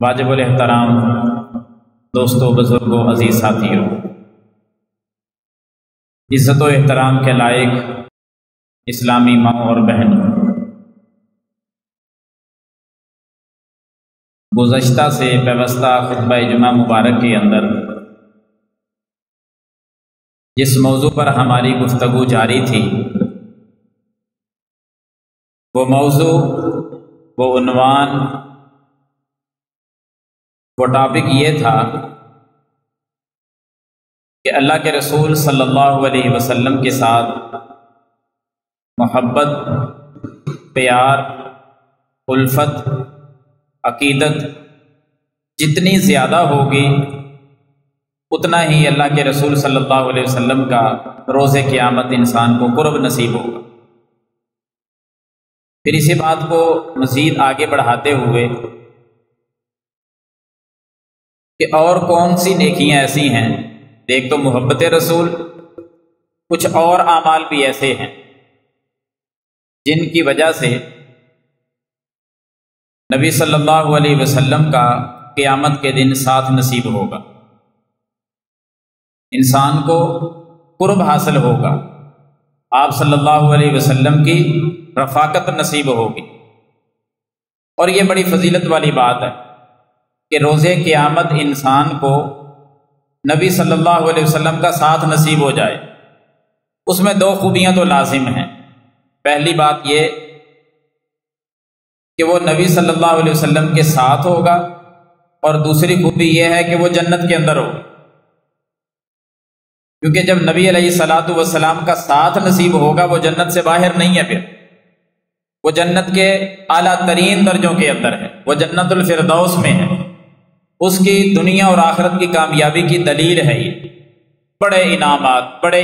واجب الاحترام دوستوں، بزرگوں، عزیز ساتھیوں، عزت و احترام کے لائق اسلامی ماں اور بہنوں، گزشتہ سے پیوستہ خطبہ جمعہ مبارک کے اندر جس موضوع پر ہماری گفتگو جاری تھی، وہ موضوع، وہ عنوان، وہ ٹاپک یہ تھا کہ اللہ کے رسول صلی اللہ علیہ وسلم کے ساتھ محبت، پیار، الفت، عقیدت جتنی زیادہ ہوگی اتنا ہی اللہ کے رسول صلی اللہ علیہ وسلم کا روز قیامت انسان کو قرب نصیب ہوگا۔ پھر اسی بات کو مزید آگے بڑھاتے ہوئے کہ اور کون سی نیکیاں ایسی ہیں، ایک تو محبت رسول، کچھ اور اعمال بھی ایسے ہیں جن کی وجہ سے نبی صلی اللہ علیہ وسلم کا قیامت کے دن ساتھ نصیب ہوگا، انسان کو قرب حاصل ہوگا، آپ صلی اللہ علیہ وسلم کی رفاقت نصیب ہوگی۔ اور یہ بڑی فضیلت والی بات ہے کہ روز قیامت انسان کو نبی صلی اللہ علیہ وسلم کا ساتھ نصیب ہو جائے۔ اس میں دو خوبیاں تو لازم ہیں۔ پہلی بات یہ کہ وہ نبی صلی اللہ علیہ وسلم کے ساتھ ہوگا، اور دوسری خوبی یہ ہے کہ وہ جنت کے اندر ہوگا، کیونکہ جب نبی علیہ الصلاۃ والسلام کا ساتھ نصیب ہوگا وہ جنت سے باہر نہیں ہے، پھر وہ جنت کے اعلیٰ ترین درجوں کے اندر ہے، وہ جنت الفردوس میں ہے، اس کی دنیا اور آخرت کی کامیابی کی دلیل ہے۔ یہ بڑے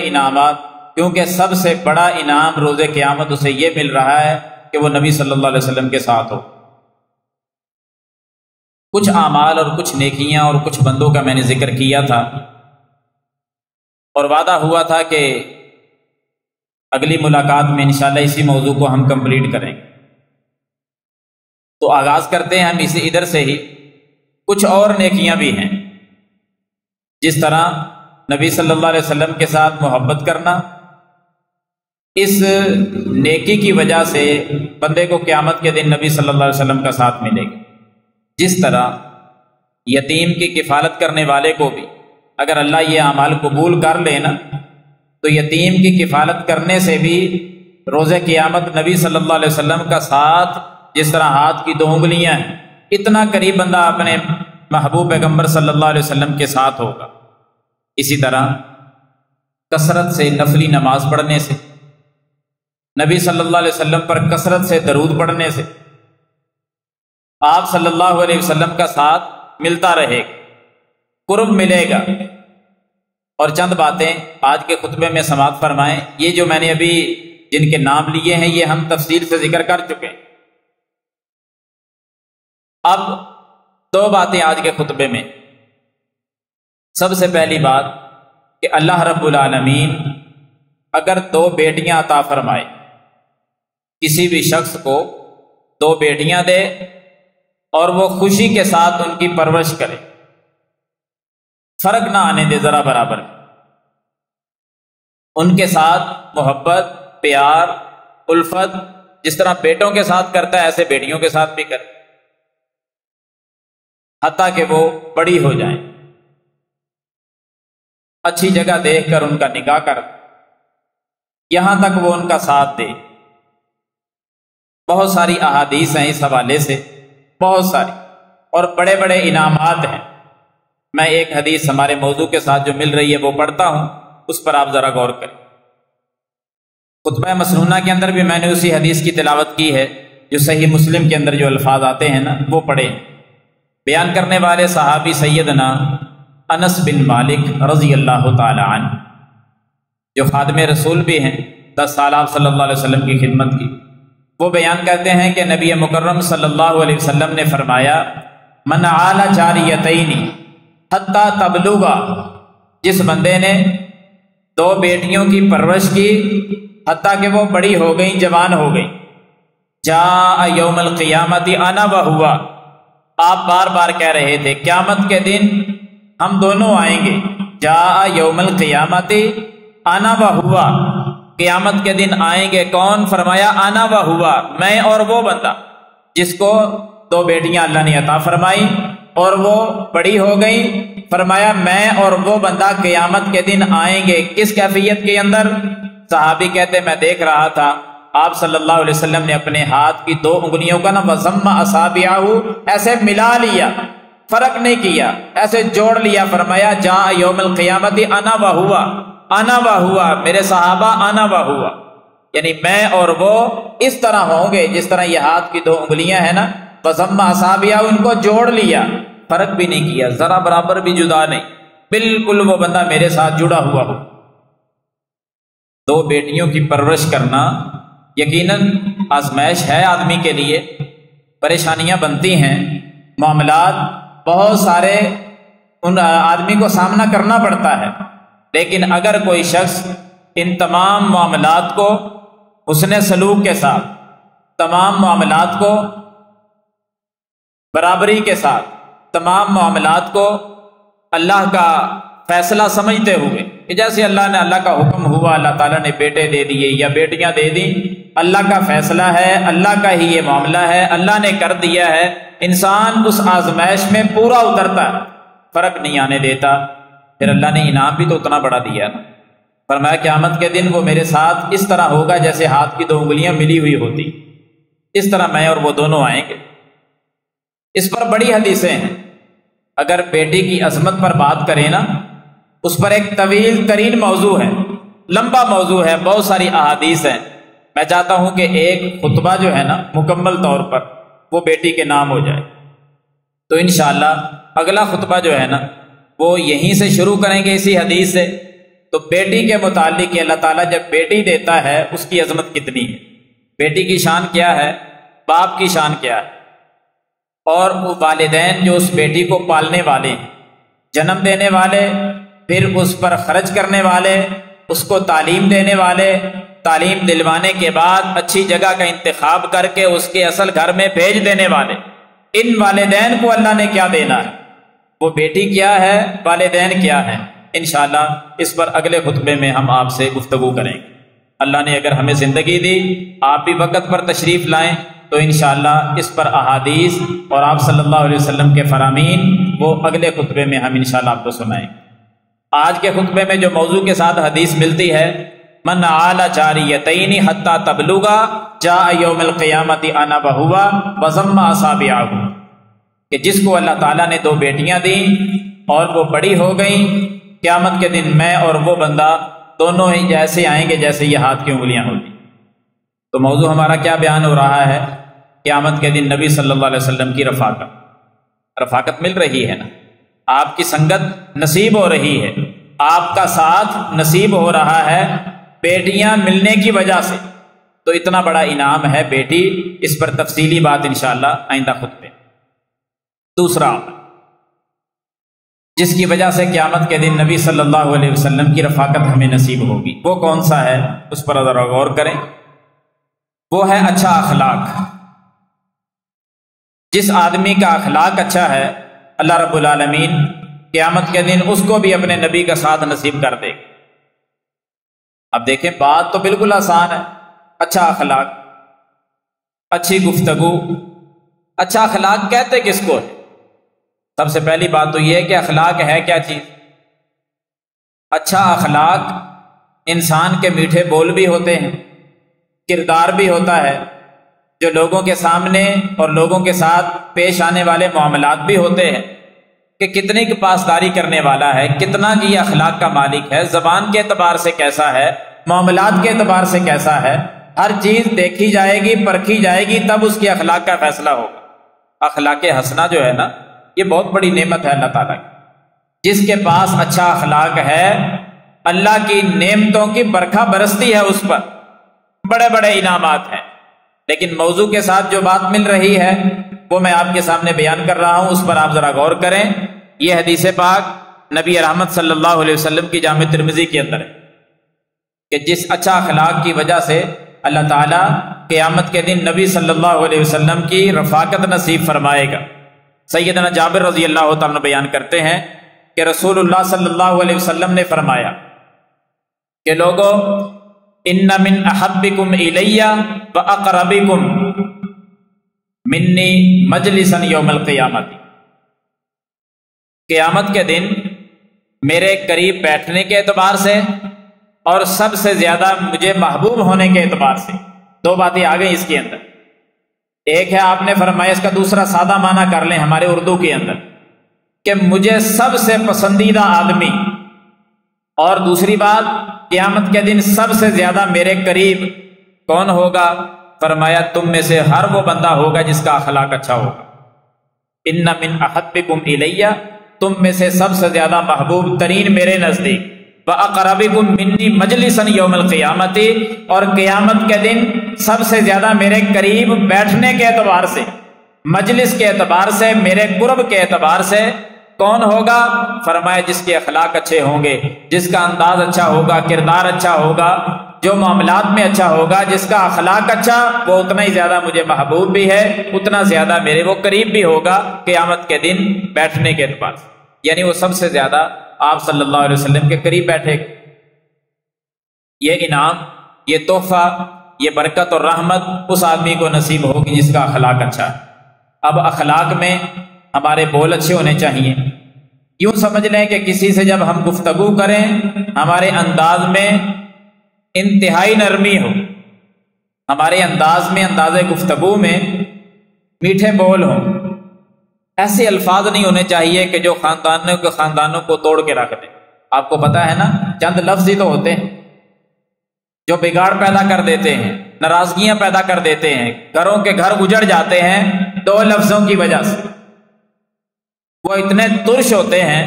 انعامات، کیونکہ سب سے بڑا انعام روز قیامت اسے یہ مل رہا ہے کہ وہ نبی صلی اللہ علیہ وسلم کے ساتھ ہو۔ کچھ اعمال اور کچھ نیکیاں اور کچھ بندوں کا میں نے ذکر کیا تھا، اور وعدہ ہوا تھا کہ اگلی ملاقات میں انشاءاللہ اسی موضوع کو ہم کمپلیٹ کریں گے۔ تو آغاز کرتے ہیں ہم اسی ادھر سے ہی۔ کچھ اور نیکیاں بھی ہیں، جس طرح نبی صلی اللہ علیہ وسلم کے ساتھ محبت کرنا، اس نیکی کی وجہ سے بندے کو قیامت کے دن نبی صلی اللہ علیہ وسلم کا ساتھ ملے گا۔ جس طرح یتیم کی کفالت کرنے والے کو بھی اگر اللہ یہ اعمال قبول کر لے نا، تو یتیم کی کفالت کرنے سے بھی روز قیامت نبی صلی اللہ علیہ وسلم کا ساتھ، جس طرح ہاتھ کی 2 انگلیاں ہیں، اتنا قریب بندہ اپنے محبوب پیغمبر صلی اللہ علیہ وسلم کے ساتھ ہوگا۔ اسی طرح کثرت سے نفلی نماز پڑھنے سے، نبی صلی اللہ علیہ وسلم پر کثرت سے درود پڑھنے سے آپ صلی اللہ علیہ وسلم کا ساتھ ملتا رہے گا، قرب ملے گا۔ اور چند باتیں آج کے خطبے میں سماعت فرمائیں۔ یہ جو میں نے ابھی جن کے نام لیے ہیں یہ ہم تفصیل سے ذکر کر چکے ہیں۔ اب 2 باتیں آج کے خطبے میں۔ سب سے پہلی بات کہ اللہ رب العالمین اگر 2 بیٹیاں عطا فرمائے، کسی بھی شخص کو 2 بیٹیاں دے اور وہ خوشی کے ساتھ ان کی پرورش کرے، فرق نہ آنے دے ذرا برابر، ان کے ساتھ محبت، پیار، الفت جس طرح بیٹوں کے ساتھ کرتا ہے ایسے بیٹیوں کے ساتھ بھی کرے، حتیٰ کہ وہ بڑی ہو جائیں، اچھی جگہ دیکھ کر ان کا نکاح کر، یہاں تک وہ ان کا ساتھ دے۔ بہت ساری احادیث ہیں اس حوالے سے، بہت ساری، اور بڑے بڑے انعامات ہیں۔ میں ایک حدیث ہمارے موضوع کے ساتھ جو مل رہی ہے وہ پڑھتا ہوں، اس پر آپ ذرا غور کریں۔ خطبہ مسنونہ کے اندر بھی میں نے اسی حدیث کی تلاوت کی ہے، جو صحیح مسلم کے اندر جو الفاظ آتے ہیں نا وہ پڑھے۔ بیان کرنے والے صحابی سیدنا انس بن مالک رضی اللہ تعالی عنہ، جو خادم رسول بھی ہیں، 10 سال آپ صلی اللہ علیہ وسلم کی خدمت کی۔ وہ بیان کرتے ہیں کہ نبی مکرم صلی اللہ علیہ وسلم نے فرمایا، من عال جاریتین حتی تبلغا، جس بندے نے 2 بیٹیوں کی پرورش کی حتیٰ کہ وہ بڑی ہو گئیں، جوان ہو گئیں، جاء یوم القیامت انا وہوا، آپ بار بار کہہ رہے تھے قیامت کے دن ہم دونوں آئیں گے، جاء یوم القیامت انا و ہوا، قیامت کے دن آئیں گے کون؟ فرمایا انا و ہوا، میں اور وہ بندہ جس کو 2 بیٹیاں اللہ نے عطا فرمائی اور وہ بڑی ہو گئی۔ فرمایا میں اور وہ بندہ قیامت کے دن آئیں گے، کس کیفیت کے اندر؟ صحابی کہتے میں دیکھ رہا تھا آپ صلی اللہ علیہ وسلم نے اپنے ہاتھ کی 2 انگلیوں کا نا وَضَمَّ أَصَابِعَهُ ایسے ملا لیا، فرق نہیں کیا، ایسے جوڑ لیا۔ فرمایا جاء یوم القیامت انا و ہوا، انا و ہوا، میرے صحابہ انا و ہوا، یعنی میں اور وہ اس طرح ہوں گے جس طرح یہ ہاتھ کی 2 انگلیاں ہیں نا، وَضَمَّ أَصَابِعَهُ ان کو جوڑ لیا، فرق بھی نہیں کیا، ذرا برابر بھی جدا نہیں، بالکل وہ بندہ میرے ساتھ جڑا ہوا ہو۔ 2 بیٹیوں کی پرورش کرنا یقیناً آزمائش ہے آدمی کے لیے، پریشانیاں بنتی ہیں، معاملات بہت سارے ان آدمی کو سامنا کرنا پڑتا ہے، لیکن اگر کوئی شخص ان تمام معاملات کو حسن سلوک کے ساتھ، تمام معاملات کو برابری کے ساتھ، تمام معاملات کو اللہ کا فیصلہ سمجھتے ہوئے کہ جیسے اللہ کا حکم ہوا، اللہ تعالیٰ نے بیٹے دے دیے یا بیٹیاں دے دیں، اللہ کا فیصلہ ہے، اللہ کا ہی یہ معاملہ ہے، اللہ نے کر دیا ہے، انسان اس آزمائش میں پورا اترتا ہے، فرق نہیں آنے دیتا، پھر اللہ نے انعام بھی تو اتنا بڑا دیا نا۔ فرمایا قیامت کے دن وہ میرے ساتھ اس طرح ہوگا جیسے ہاتھ کی 2 انگلیاں ملی ہوئی ہوتی، اس طرح میں اور وہ دونوں آئیں گے۔ اس پر بڑی حدیثیں ہیں، اگر بیٹی کی عظمت پر بات کریں نا، اس پر ایک طویل ترین موضوع ہے، لمبا موضوع ہے، بہت ساری احادیث ہیں۔ میں چاہتا ہوں کہ ایک خطبہ جو ہے نا مکمل طور پر وہ بیٹی کے نام ہو جائے، تو انشاءاللہ اگلا خطبہ جو ہے نا وہ یہیں سے شروع کریں گے، اسی حدیث سے۔ تو بیٹی کے متعلق اللہ تعالیٰ جب بیٹی دیتا ہے اس کی عظمت کتنی ہے، بیٹی کی شان کیا ہے، باپ کی شان کیا ہے، اور وہ والدین جو اس بیٹی کو پالنے والے ہیں، جنم دینے والے، پھر اس پر خرچ کرنے والے، اس کو تعلیم دینے والے، تعلیم دلوانے کے بعد اچھی جگہ کا انتخاب کر کے اس کے اصل گھر میں بھیج دینے والے، ان والدین کو اللہ نے کیا دینا ہے، وہ بیٹی کیا ہے، والدین کیا ہے، انشاءاللہ اس پر اگلے خطبے میں ہم آپ سے گفتگو کریں گے۔ اللہ نے اگر ہمیں زندگی دی، آپ بھی وقت پر تشریف لائیں، تو انشاءاللہ اس پر احادیث اور آپ صلی اللہ علیہ وسلم کے فرامین وہ اگلے خطبے میں ہم انشاءاللہ آپ کو سنائیں گے۔ آج کے خطبے میں جو موضوع کے ساتھ حدیث ملتی ہے، من عال جاریتین حتی تبلغا جاء یوم القیامت انا وہوا وضم اصابعہ، کہ جس کو اللہ تعالیٰ نے 2 بیٹیاں دیں اور وہ بڑی ہو گئیں، قیامت کے دن میں اور وہ بندہ دونوں ہی جیسے آئیں گے جیسے یہ ہاتھ کی انگلیاں ہوتی۔ تو موضوع ہمارا کیا بیان ہو رہا ہے؟ قیامت کے دن نبی صلی اللہ علیہ وسلم کی رفاقت مل رہی ہے نا، آپ کی سنگت نصیب ہو رہی ہے، آپ کا ساتھ نصیب ہو رہا ہے بیٹیاں ملنے کی وجہ سے، تو اتنا بڑا انعام ہے بیٹی، اس پر تفصیلی بات انشاءاللہ آئندہ خطبے۔ دوسرا جس کی وجہ سے قیامت کے دن نبی صلی اللہ علیہ وسلم کی رفاقت ہمیں نصیب ہوگی، وہ کون سا ہے؟ اس پر ذرا غور کریں، وہ ہے اچھا اخلاق۔ جس آدمی کا اخلاق اچھا ہے، اللہ رب العالمین قیامت کے دن اس کو بھی اپنے نبی کا ساتھ نصیب کر دے گا۔ اب دیکھیں بات تو بالکل آسان ہے، اچھا اخلاق، اچھی گفتگو۔ اچھا اخلاق کہتے کس کو ہے؟ سب سے پہلی بات تو یہ ہے کہ اخلاق ہے کیا چیز؟ اچھا اخلاق انسان کے میٹھے بول بھی ہوتے ہیں، کردار بھی ہوتا ہے، جو لوگوں کے سامنے اور لوگوں کے ساتھ پیش آنے والے معاملات بھی ہوتے ہیں، کہ کتنی کی پاسداری کرنے والا ہے، کتنا کی اخلاق کا مالک ہے، زبان کے اعتبار سے کیسا ہے، معاملات کے اعتبار سے کیسا ہے، ہر چیز دیکھی جائے گی، پرکھی جائے گی، تب اس کی اخلاق کا فیصلہ ہوگا۔ اخلاق حسنہ جو ہے نا، یہ بہت بڑی نعمت ہے اللہ تعالیٰ کی۔ جس کے پاس اچھا اخلاق ہے، اللہ کی نعمتوں کی برکھا برستی ہے اس پر، بڑے بڑے انعامات ہیں۔ لیکن موضوع کے ساتھ جو بات مل رہی ہے وہ میں آپ کے سامنے بیان کر رہا ہوں، اس پر آپ ذرا غور کریں۔ یہ حدیث پاک نبی رحمت صلی اللہ علیہ وسلم کی جامع ترمذی کے اندر ہے کہ جس اچھا اخلاق کی وجہ سے اللہ تعالیٰ قیامت کے دن نبی صلی اللہ علیہ وسلم کی رفاقت نصیب فرمائے گا، سیدنا جابر رضی اللہ تعالیٰ عنہ بیان کرتے ہیں کہ رسول اللہ صلی اللہ علیہ وسلم نے فرمایا کہ لوگوں، ان من احبکم الی و اقربکم منی مجلسا یوم القیامت، قیامت کے دن میرے قریب بیٹھنے کے اعتبار سے اور سب سے زیادہ مجھے محبوب ہونے کے اعتبار سے دو باتیں آ گئی اس کے اندر۔ ایک ہے آپ نے فرمایا، اس کا دوسرا سادہ معنی کر لیں ہمارے اردو کے اندر، کہ مجھے سب سے پسندیدہ آدمی، اور دوسری بات قیامت کے دن سب سے زیادہ میرے قریب کون ہوگا؟ فرمایا تم میں سے ہر وہ بندہ ہوگا جس کا اخلاق اچھا ہوگا۔ ان من احبکم الی، تم میں سے سب سے زیادہ محبوب ترین میرے نزدیک، وَأَقْرَبِكُم مِّنِّي مَجْلِسًا يَوْمَ الْقِيَامَةِ، اور قیامت کے دن سب سے زیادہ میرے قریب بیٹھنے کے اعتبار سے، مجلس کے اعتبار سے، میرے قرب کے اعتبار سے کون ہوگا؟ فرمایا جس کے اخلاق اچھے ہوں گے، جس کا انداز اچھا ہوگا، کردار اچھا ہوگا، جو معاملات میں اچھا ہوگا، جس کا اخلاق اچھا، وہ اتنا ہی زیادہ مجھے محبوب بھی ہے، اتنا زیادہ میرے وہ قریب بھی ہوگا قیامت کے دن بیٹھنے کے اعتبار سے، یعنی وہ سب سے زیادہ آپ صلی اللہ علیہ وسلم کے قریب بیٹھے۔ یہ انعام، یہ تحفہ، یہ برکت اور رحمت اس آدمی کو نصیب ہوگی جس کا اخلاق اچھا ہے۔ اب اخلاق میں ہمارے بول اچھے ہونے چاہیے۔ یوں سمجھ لیں کہ کسی سے جب ہم گفتگو کریں، ہمارے انداز میں انتہائی نرمی ہو، ہمارے انداز میں، انداز گفتگو میں میٹھے بول ہوں، ایسے الفاظ نہیں ہونے چاہیے کہ جو خاندانوں کو توڑ کے رکھ دیں۔ آپ کو پتا ہے نا، چند لفظ ہی تو ہوتے ہیں جو بگاڑ پیدا کر دیتے ہیں، ناراضگیاں پیدا کر دیتے ہیں، گھروں کے گھر اجڑ جاتے ہیں دو لفظوں کی وجہ سے۔ وہ اتنے ترش ہوتے ہیں،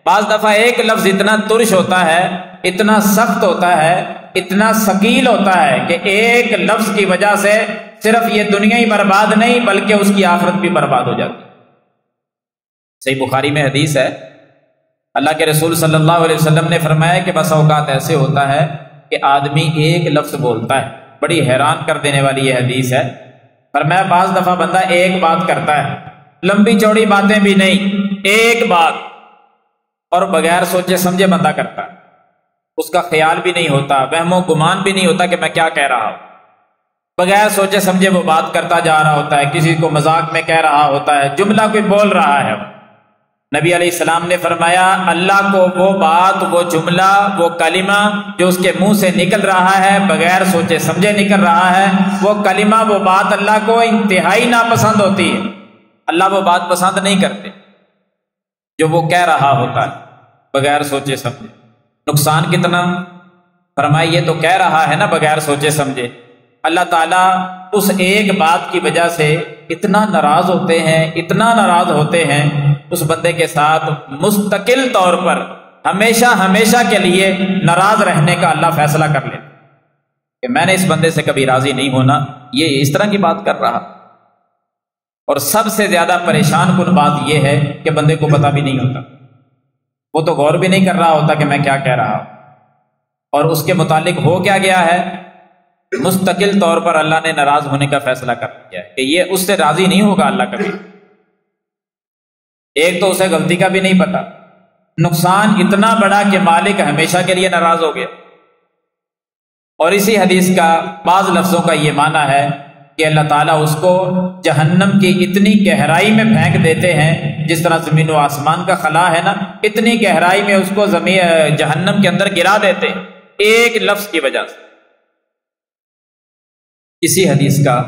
بعض دفعہ ایک لفظ اتنا ترش ہوتا ہے، اتنا سخت ہوتا ہے، اتنا ثقیل ہوتا ہے کہ ایک لفظ کی وجہ سے صرف یہ دنیا ہی برباد نہیں بلکہ اس کی آخرت بھی برباد ہو جاتی ہے۔ صحیح بخاری میں حدیث ہے، اللہ کے رسول صلی اللہ علیہ وسلم نے فرمایا کہ بس اوقات ایسے ہوتا ہے کہ آدمی ایک لفظ بولتا ہے، بڑی حیران کر دینے والی یہ حدیث ہے۔ فرمایا بعض دفعہ بندہ ایک بات کرتا ہے، لمبی چوڑی باتیں بھی نہیں، ایک بات، اور بغیر سوچے سمجھے بندہ کرتا ہے، اس کا خیال بھی نہیں ہوتا، وہم و گمان بھی نہیں ہوتا کہ میں کیا کہہ رہا ہوں، بغیر سوچے سمجھے وہ بات کرتا جا رہا ہوتا ہے، کسی کو مذاق میں کہہ رہا ہوتا ہے، جملہ کوئی بول رہا ہے۔ نبی علیہ السلام نے فرمایا اللہ کو وہ بات، وہ جملہ، وہ کلمہ جو اس کے منہ سے نکل رہا ہے بغیر سوچے سمجھے نکل رہا ہے، وہ کلمہ، وہ بات اللہ کو انتہائی ناپسند ہوتی ہے۔ اللہ وہ بات پسند نہیں کرتے جو وہ کہہ رہا ہوتا ہے بغیر سوچے سمجھے۔ نقصان کتنا؟ فرمایا یہ تو کہہ رہا ہے نا بغیر سوچے سمجھے، اللہ تعالیٰ اس ایک بات کی وجہ سے اتنا ناراض ہوتے ہیں، اتنا ناراض ہوتے ہیں اس بندے کے ساتھ، مستقل طور پر ہمیشہ ہمیشہ کے لیے ناراض رہنے کا اللہ فیصلہ کر لے کہ میں نے اس بندے سے کبھی راضی نہیں ہونا، یہ اس طرح کی بات کر رہا۔ اور سب سے زیادہ پریشان کن بات یہ ہے کہ بندے کو پتہ بھی نہیں ہوتا، وہ تو غور بھی نہیں کر رہا ہوتا کہ میں کیا کہہ رہا ہوں، اور اس کے متعلق ہو کیا گیا ہے، مستقل طور پر اللہ نے ناراض ہونے کا فیصلہ کر دیا ہے کہ یہ اس سے راضی نہیں ہوگا اللہ کبھی۔ ایک تو اسے غلطی کا بھی نہیں پتا، نقصان اتنا بڑا کہ مالک ہمیشہ کے لیے ناراض ہو گیا۔ اور اسی حدیث کا بعض لفظوں کا یہ معنی ہے کہ اللہ تعالیٰ اس کو جہنم کی اتنی گہرائی میں پھینک دیتے ہیں، جس طرح زمین و آسمان کا خلا ہے نا، اتنی گہرائی میں اس کو جہنم کے اندر گرا دیتے ہیں ایک لفظ کی وجہ سے۔ اسی حدیث کا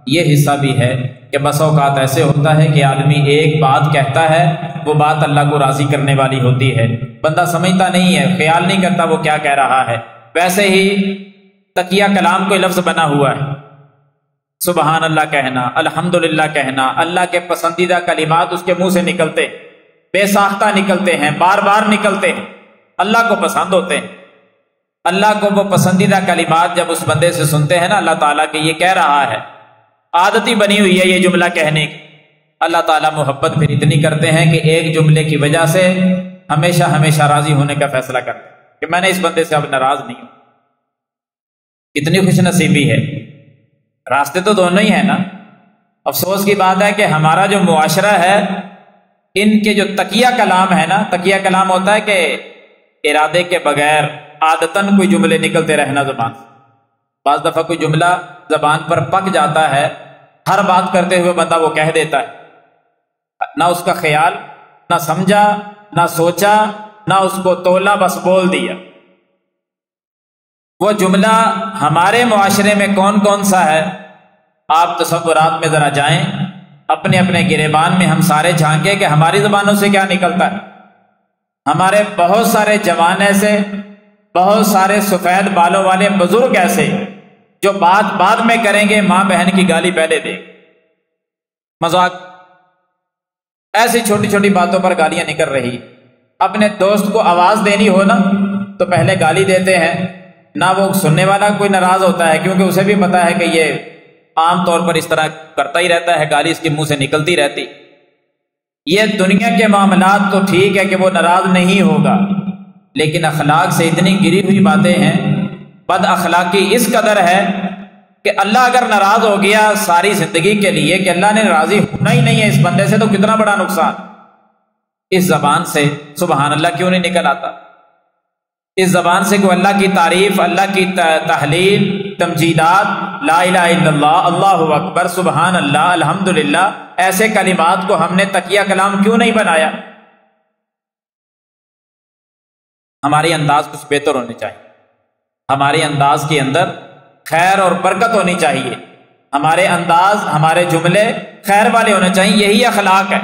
یہ حصہ بھی ہے کہ بس اوقات ایسے ہوتا ہے کہ آدمی ایک بات کہتا ہے، وہ بات اللہ کو راضی کرنے والی ہوتی ہے، بندہ سمجھتا نہیں ہے، خیال نہیں کرتا وہ کیا کہہ رہا ہے۔ ویسے ہی تقیہ کلام کوئی لفظ بنا ہوا ہے، سبحان اللہ کہنا، الحمدللہ کہنا، اللہ کے پسندیدہ کلمات اس کے منہ سے نکلتے، بے ساختہ نکلتے ہیں، بار بار نکلتے ہیں، اللہ کو پسند ہوتے ہیں۔ اللہ کو وہ پسندیدہ کلمات جب اس بندے سے سنتے ہیں نا اللہ تعالیٰ کہ یہ کہہ رہا ہے، عادت ہی بنی ہوئی ہے یہ جملہ کہنے کی، اللہ تعالیٰ محبت پھر اتنی کرتے ہیں کہ ایک جملے کی وجہ سے ہمیشہ ہمیشہ راضی ہونے کا فیصلہ کرتے ہیں کہ میں نے اس بندے سے اب ناراض نہیں ہوں۔ کتنی خوش نصیبی ہے، راستے تو دونوں ہی ہیں نا۔ افسوس کی بات ہے کہ ہمارا جو معاشرہ ہے ان کے جو تقیہ کلام ہے نا، تقیہ کلام ہوتا ہے کہ ارادے کے بغیر عادتاً کوئی جملے نکلتے رہنا زبان سے۔ بعض دفعہ کوئی جملہ زبان پر پک جاتا ہے، ہر بات کرتے ہوئے بندہ وہ کہہ دیتا ہے، نہ اس کا خیال، نہ سمجھا، نہ سوچا، نہ اس کو تولا، بس بول دیا۔ وہ جملہ ہمارے معاشرے میں کون کون سا ہے؟ آپ تصورات میں ذرا جائیں، اپنے اپنے گریبان میں ہم سارے جھانکیں کہ ہماری زبانوں سے کیا نکلتا ہے۔ ہمارے بہت سارے جوان ایسے، بہت سارے سفید بالوں والے بزرگ ایسے جو بات بعد میں کریں گے، ماں بہن کی گالی پہلے دیں، مذاق، ایسی چھوٹی چھوٹی باتوں پر گالیاں نکل رہی۔ اپنے دوست کو آواز دینی ہو نا تو پہلے گالی دیتے ہیں، نہ وہ سننے والا کوئی ناراض ہوتا ہے کیونکہ اسے بھی پتا ہے کہ یہ عام طور پر اس طرح کرتا ہی رہتا ہے، گالی اس کے منہ سے نکلتی رہتی۔ یہ دنیا کے معاملات تو ٹھیک ہے کہ وہ ناراض نہیں ہوگا، لیکن اخلاق سے اتنی گری ہوئی باتیں ہیں، بد اخلاقی اس قدر ہے کہ اللہ اگر ناراض ہو گیا ساری زندگی کے لیے کہ اللہ نے راضی ہونا ہی نہیں ہے اس بندے سے، تو کتنا بڑا نقصان اس زبان سے سبحان اللہ کیوں نہیں نکل آتا؟ اس زبان سے کوئی اللہ کی تعریف، اللہ کی تحلیل، تمجیدات، لا الہ الا اللہ، اللہ اکبر، سبحان اللہ، الحمدللہ، ایسے کلمات کو ہم نے تقیہ کلام کیوں نہیں بنایا؟ ہماری انداز کچھ بہتر ہونی چاہیے، ہمارے انداز کے اندر خیر اور برکت ہونی چاہیے، ہمارے انداز، ہمارے جملے خیر والے ہونے چاہیے، یہی اخلاق ہے۔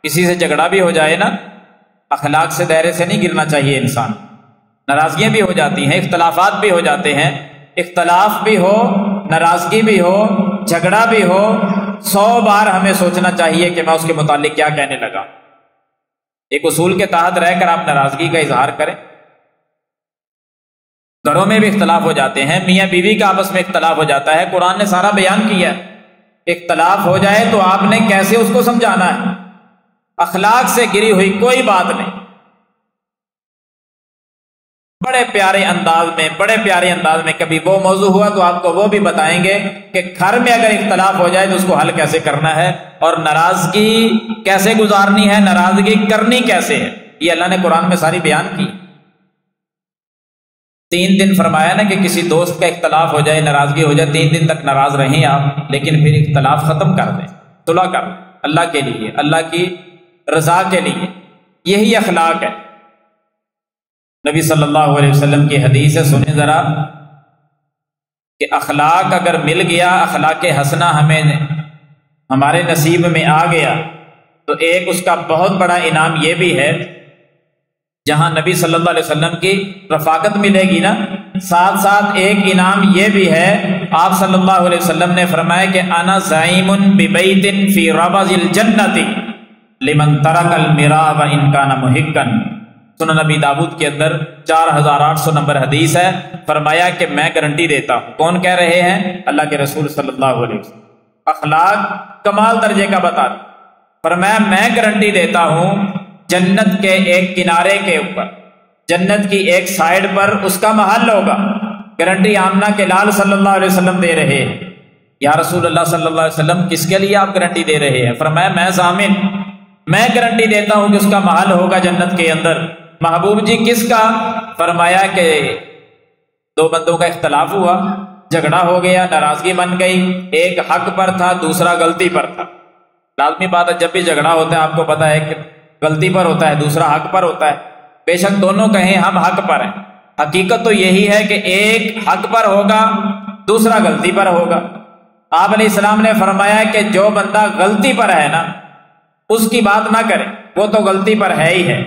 کسی سے جھگڑا بھی ہو جائے نا، اخلاق سے دائرے سے نہیں گرنا چاہیے انسان۔ ناراضگیاں بھی ہو جاتی ہیں، اختلافات بھی ہو جاتے ہیں، اختلاف بھی ہو، ناراضگی بھی ہو، جھگڑا بھی ہو، 100 بار ہمیں سوچنا چاہیے کہ میں اس کے متعلق کیا کہنے لگا۔ ایک اصول کے تحت رہ کر آپ ناراضگی کا اظہار کریں۔ گھروں میں بھی اختلاف ہو جاتے ہیں، میاں بیوی کا آپس میں اختلاف ہو جاتا ہے، قرآن نے سارا بیان کیا ہے۔ اختلاف ہو جائے تو آپ نے کیسے اس کو سمجھانا ہے؟ اخلاق سے گری ہوئی کوئی بات نہیں، بڑے پیارے انداز میں کبھی وہ موضوع ہوا تو آپ کو وہ بھی بتائیں گے کہ گھر میں اگر اختلاف ہو جائے تو اس کو حل کیسے کرنا ہے، اور ناراضگی کیسے گزارنی ہے، ناراضگی کرنی کیسے ہے، یہ اللہ نے قرآن میں ساری بیان کی۔ 3 دن فرمایا نا کہ کسی دوست کا اختلاف ہو جائے، ناراضگی ہو جائے، 3 دن تک ناراض رہیں آپ، لیکن پھر اختلاف ختم کر دیں، صلح کر دیں، اللہ کے لیے، اللہ کی رضا کے لیے۔ یہی اخلاق ہے۔ نبی صلی اللہ علیہ وسلم کی حدیث ہے، سنیں ذرا، کہ اخلاق اگر مل گیا، اخلاق حسنہ ہمارے نصیب میں آ گیا، تو ایک اس کا بہت بڑا انعام یہ بھی ہے، جہاں نبی صلی اللہ علیہ وسلم کی رفاقت ملے گی نا، ساتھ ساتھ ایک انعام یہ بھی ہے، آپ صلی اللہ علیہ وسلم نے فرمایا کہ انا زعیم ببیت فی ربض الجنۃ لمن ترک المراء وان کان محقا۔ سنن نبی داؤد کے اندر 4800 نمبر حدیث ہے، فرمایا کہ میں گارنٹی دیتا ہوں۔ کون کہہ رہے ہیں؟ اللہ کے رسول صلی اللہ علیہ وسلم۔ اخلاق کمال درجے کا بتا، فرمایا میں گارنٹی دیتا ہوں جنت کے ایک کنارے کے اوپر، جنت کی ایک سائیڈ پر اس کا محل ہوگا۔ گارنٹی آمنہ کے لال صلی اللہ علیہ وسلم دے رہے ہیں۔ یا رسول اللہ صلی اللہ علیہ وسلم کس کے لیے آپ گارنٹی دے رہے ہیں؟ فرمایا میں ضامن، میں گارنٹی دیتا ہوں کہ اس کا محل ہوگا جنت کے اندر۔ محبوب جی کس کا؟ فرمایا کہ 2 بندوں کا اختلاف ہوا، جھگڑا ہو گیا، ناراضگی بن گئی، ایک حق پر تھا، دوسرا غلطی پر تھا۔ لازمی بات ہے جب بھی جھگڑا ہوتا ہے آپ کو پتا ہے کہ غلطی پر ہوتا ہے، دوسرا حق پر ہوتا ہے، بے شک دونوں کہیں ہم حق پر ہیں، حقیقت تو یہی ہے کہ ایک حق پر ہوگا، دوسرا غلطی پر ہوگا۔ آپ علیہ السلام نے فرمایا کہ جو بندہ غلطی پر ہے نا، اس کی بات نہ کرے، وہ تو غلطی پر ہے ہی ہے،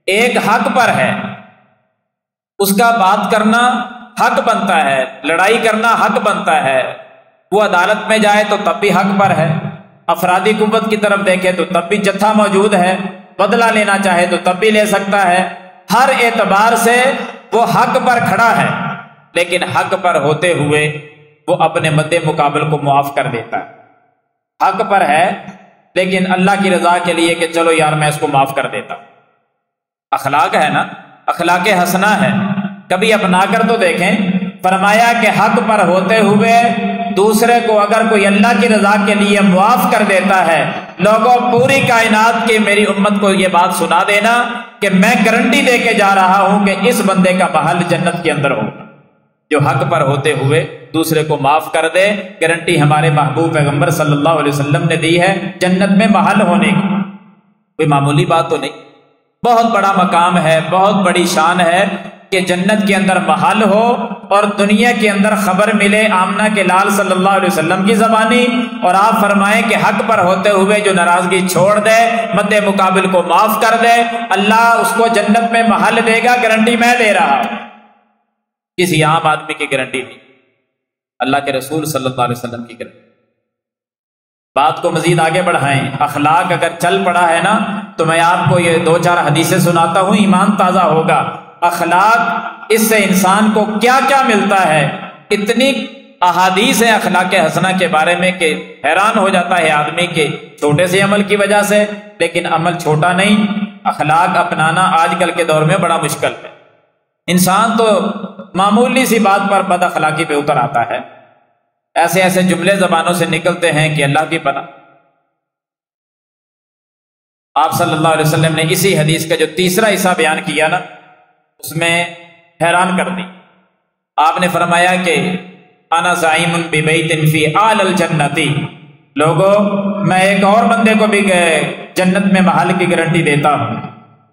ایک حق پر ہے، اس کا بات کرنا حق بنتا ہے، لڑائی کرنا حق بنتا ہے، وہ عدالت میں جائے تو تب بھی حق پر ہے، افرادی قوت کی طرف دیکھے تو تب بھی جتھا موجود ہے، بدلہ لینا چاہے تو تب بھی لے سکتا ہے، ہر اعتبار سے وہ حق پر کھڑا ہے، لیکن حق پر ہوتے ہوئے وہ اپنے مد مقابل کو معاف کر دیتا ہے۔ حق پر ہے لیکن اللہ کی رضا کے لیے کہ چلو یار میں اس کو معاف کر دیتا ہوں۔ اخلاق ہے نا، اخلاق حسنہ ہے، کبھی اپنا کر تو دیکھیں۔ فرمایا کہ حق پر ہوتے ہوئے دوسرے کو اگر کوئی اللہ کی رضا کے لیے معاف کر دیتا ہے لوگوں پوری کائنات کی میری امت کو یہ بات سنا دینا کہ میں گارنٹی دے کے جا رہا ہوں کہ اس بندے کا محل جنت کے اندر ہوگا جو حق پر ہوتے ہوئے دوسرے کو معاف کر دے۔ گارنٹی ہمارے محبوب پیغمبر صلی اللہ علیہ وسلم نے دی ہے جنت میں محل ہونے کی، کوئی معمولی بات تو نہیں، بہت بڑا مقام ہے، بہت بڑی شان ہے کہ جنت کے اندر محل ہو اور دنیا کے اندر خبر ملے آمنہ کے لال صلی اللہ علیہ وسلم کی زبانی، اور آپ فرمائیں کہ حق پر ہوتے ہوئے جو ناراضگی چھوڑ دے، مد مقابل کو معاف کر دے، اللہ اس کو جنت میں محل دے گا۔ گارنٹی میں دے رہا ہوں، کسی عام آدمی کی گارنٹی نہیں، اللہ کے رسول صلی اللہ علیہ وسلم کی گارنٹی۔ بات کو مزید آگے بڑھائیں، اخلاق اگر چل پڑا ہے نا تو میں آپ کو یہ 2-4 حدیثیں سناتا ہوں، ایمان تازہ ہوگا۔ اخلاق، اس سے انسان کو کیا کیا ملتا ہے، اتنی احادیث ہیں اخلاق حسنہ کے بارے میں کہ حیران ہو جاتا ہے آدمی کے چھوٹے سے عمل کی وجہ سے، لیکن عمل چھوٹا نہیں، اخلاق اپنانا آج کل کے دور میں بڑا مشکل ہے۔ انسان تو معمولی سی بات پر بد اخلاقی پہ اتر آتا ہے، ایسے ایسے جملے زبانوں سے نکلتے ہیں کہ اللہ کی پناہ۔ آپ صلی اللہ علیہ وسلم نے اسی حدیث کا جو تیسرا حصہ بیان کیا نا، اس میں حیران کر دی۔ آپ نے فرمایا کہ انا زعیم ببیت فی اعلی الجنتی، لوگوں میں ایک اور بندے کو بھی جنت میں محل کی گارنٹی دیتا ہوں۔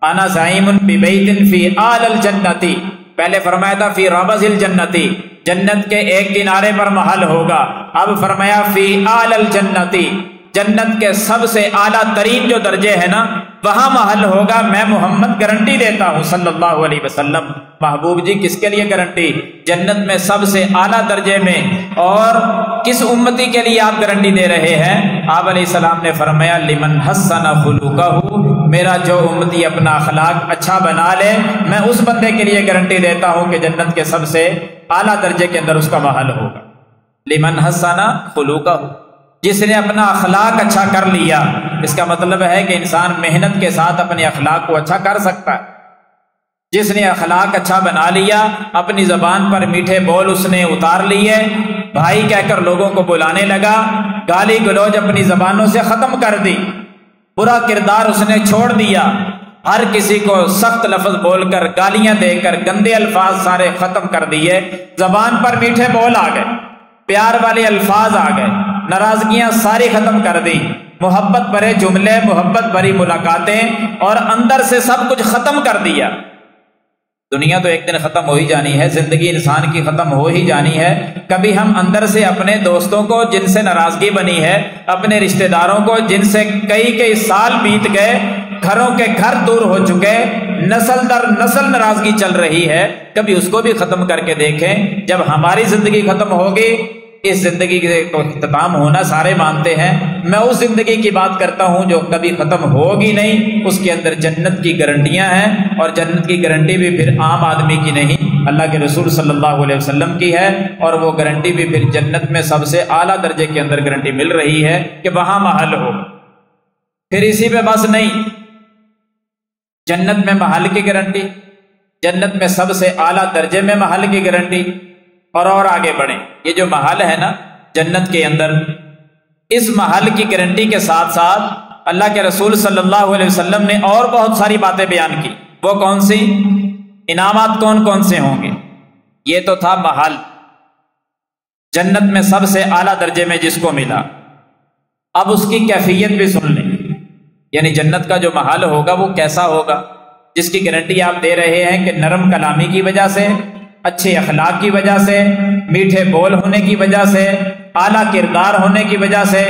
انا زعیم ببیت فی اعلی الجنتی، پہلے فرمایا تھا فی ربض الجنتی، جنت کے ایک کنارے پر محل ہوگا، اب فرمایا فی اعلی الجنتی، جنت کے سب سے اعلیٰ ترین جو درجے ہیں نا وہاں محل ہوگا۔ میں محمد گارنٹی دیتا ہوں صلی اللہ علیہ وسلم۔ محبوب جی کس کے لیے گارنٹی؟ جنت میں سب سے اعلیٰ درجے میں، اور کس امتی کے لیے آپ گارنٹی دے رہے ہیں؟ آپ علیہ السلام نے فرمایا لمن حسن خلقہ، میرا جو امتی اپنا اخلاق اچھا بنا لے میں اس بندے کے لیے گارنٹی دیتا ہوں کہ جنت کے سب سے اعلیٰ درجے کے اندر اس کا محل ہوگا۔ لمن حسن خلقہ، جس نے اپنا اخلاق اچھا کر لیا۔ اس کا مطلب ہے کہ انسان محنت کے ساتھ اپنے اخلاق کو اچھا کر سکتا ہے۔ جس نے اخلاق اچھا بنا لیا، اپنی زبان پر میٹھے بول اس نے اتار لیے، بھائی کہہ کر لوگوں کو بلانے لگا، گالی گلوچ اپنی زبانوں سے ختم کر دی، برا کردار اس نے چھوڑ دیا، ہر کسی کو سخت لفظ بول کر گالیاں دے کر گندے الفاظ سارے ختم کر دیے، زبان پر میٹھے بول آ گئے، پیار والے الفاظ آ گئے، ناراضگیاں ساری ختم کر دی، محبت بھرے جملے، محبت بھری ملاقاتیں، اور اندر سے سب کچھ ختم کر دیا۔ دنیا تو ایک دن ختم ہو ہی جانی ہے، زندگی انسان کی ختم ہو ہی جانی ہے۔ کبھی ہم اندر سے اپنے دوستوں کو جن سے ناراضگی بنی ہے، اپنے رشتہ داروں کو جن سے کئی سال بیت گئے، گھروں کے گھر دور ہو چکے، نسل در نسل ناراضگی چل رہی ہے، کبھی اس کو بھی ختم کر کے دیکھیں۔ جب ہماری زندگی ختم ہوگی، اس زندگی کو اختتام ہونا سارے مانتے ہیں، میں اس زندگی کی بات کرتا ہوں جو کبھی ختم ہوگی نہیں، اس کے اندر جنت کی گارنٹیاں ہیں، اور جنت کی گارنٹی بھی پھر عام آدمی کی نہیں، اللہ کے رسول صلی اللہ علیہ وسلم کی ہے، اور وہ گارنٹی بھی پھر جنت میں سب سے اعلیٰ درجے کے اندر گارنٹی مل رہی ہے کہ وہاں محل ہو۔ پھر اسی پہ بس نہیں، جنت میں محل کی گارنٹی، جنت میں سب سے اعلیٰ درجے میں محل کی گارنٹی، اور آگے بڑھیں۔ یہ جو محل ہے نا جنت کے اندر، اس محل کی گارنٹی کے ساتھ ساتھ اللہ کے رسول صلی اللہ علیہ وسلم نے اور بہت ساری باتیں بیان کی۔ وہ کون سی؟ انعامات کون کون سے ہوں گے؟ یہ تو تھا محل جنت میں سب سے اعلیٰ درجے میں جس کو ملا۔ اب اس کی کیفیت بھی سن لیں، یعنی جنت کا جو محل ہوگا وہ کیسا ہوگا، جس کی گارنٹی آپ دے رہے ہیں کہ نرم کلامی کی وجہ سے، اچھے اخلاق کی وجہ سے، میٹھے بول ہونے کی وجہ سے، اعلیٰ کردار ہونے کی وجہ سے،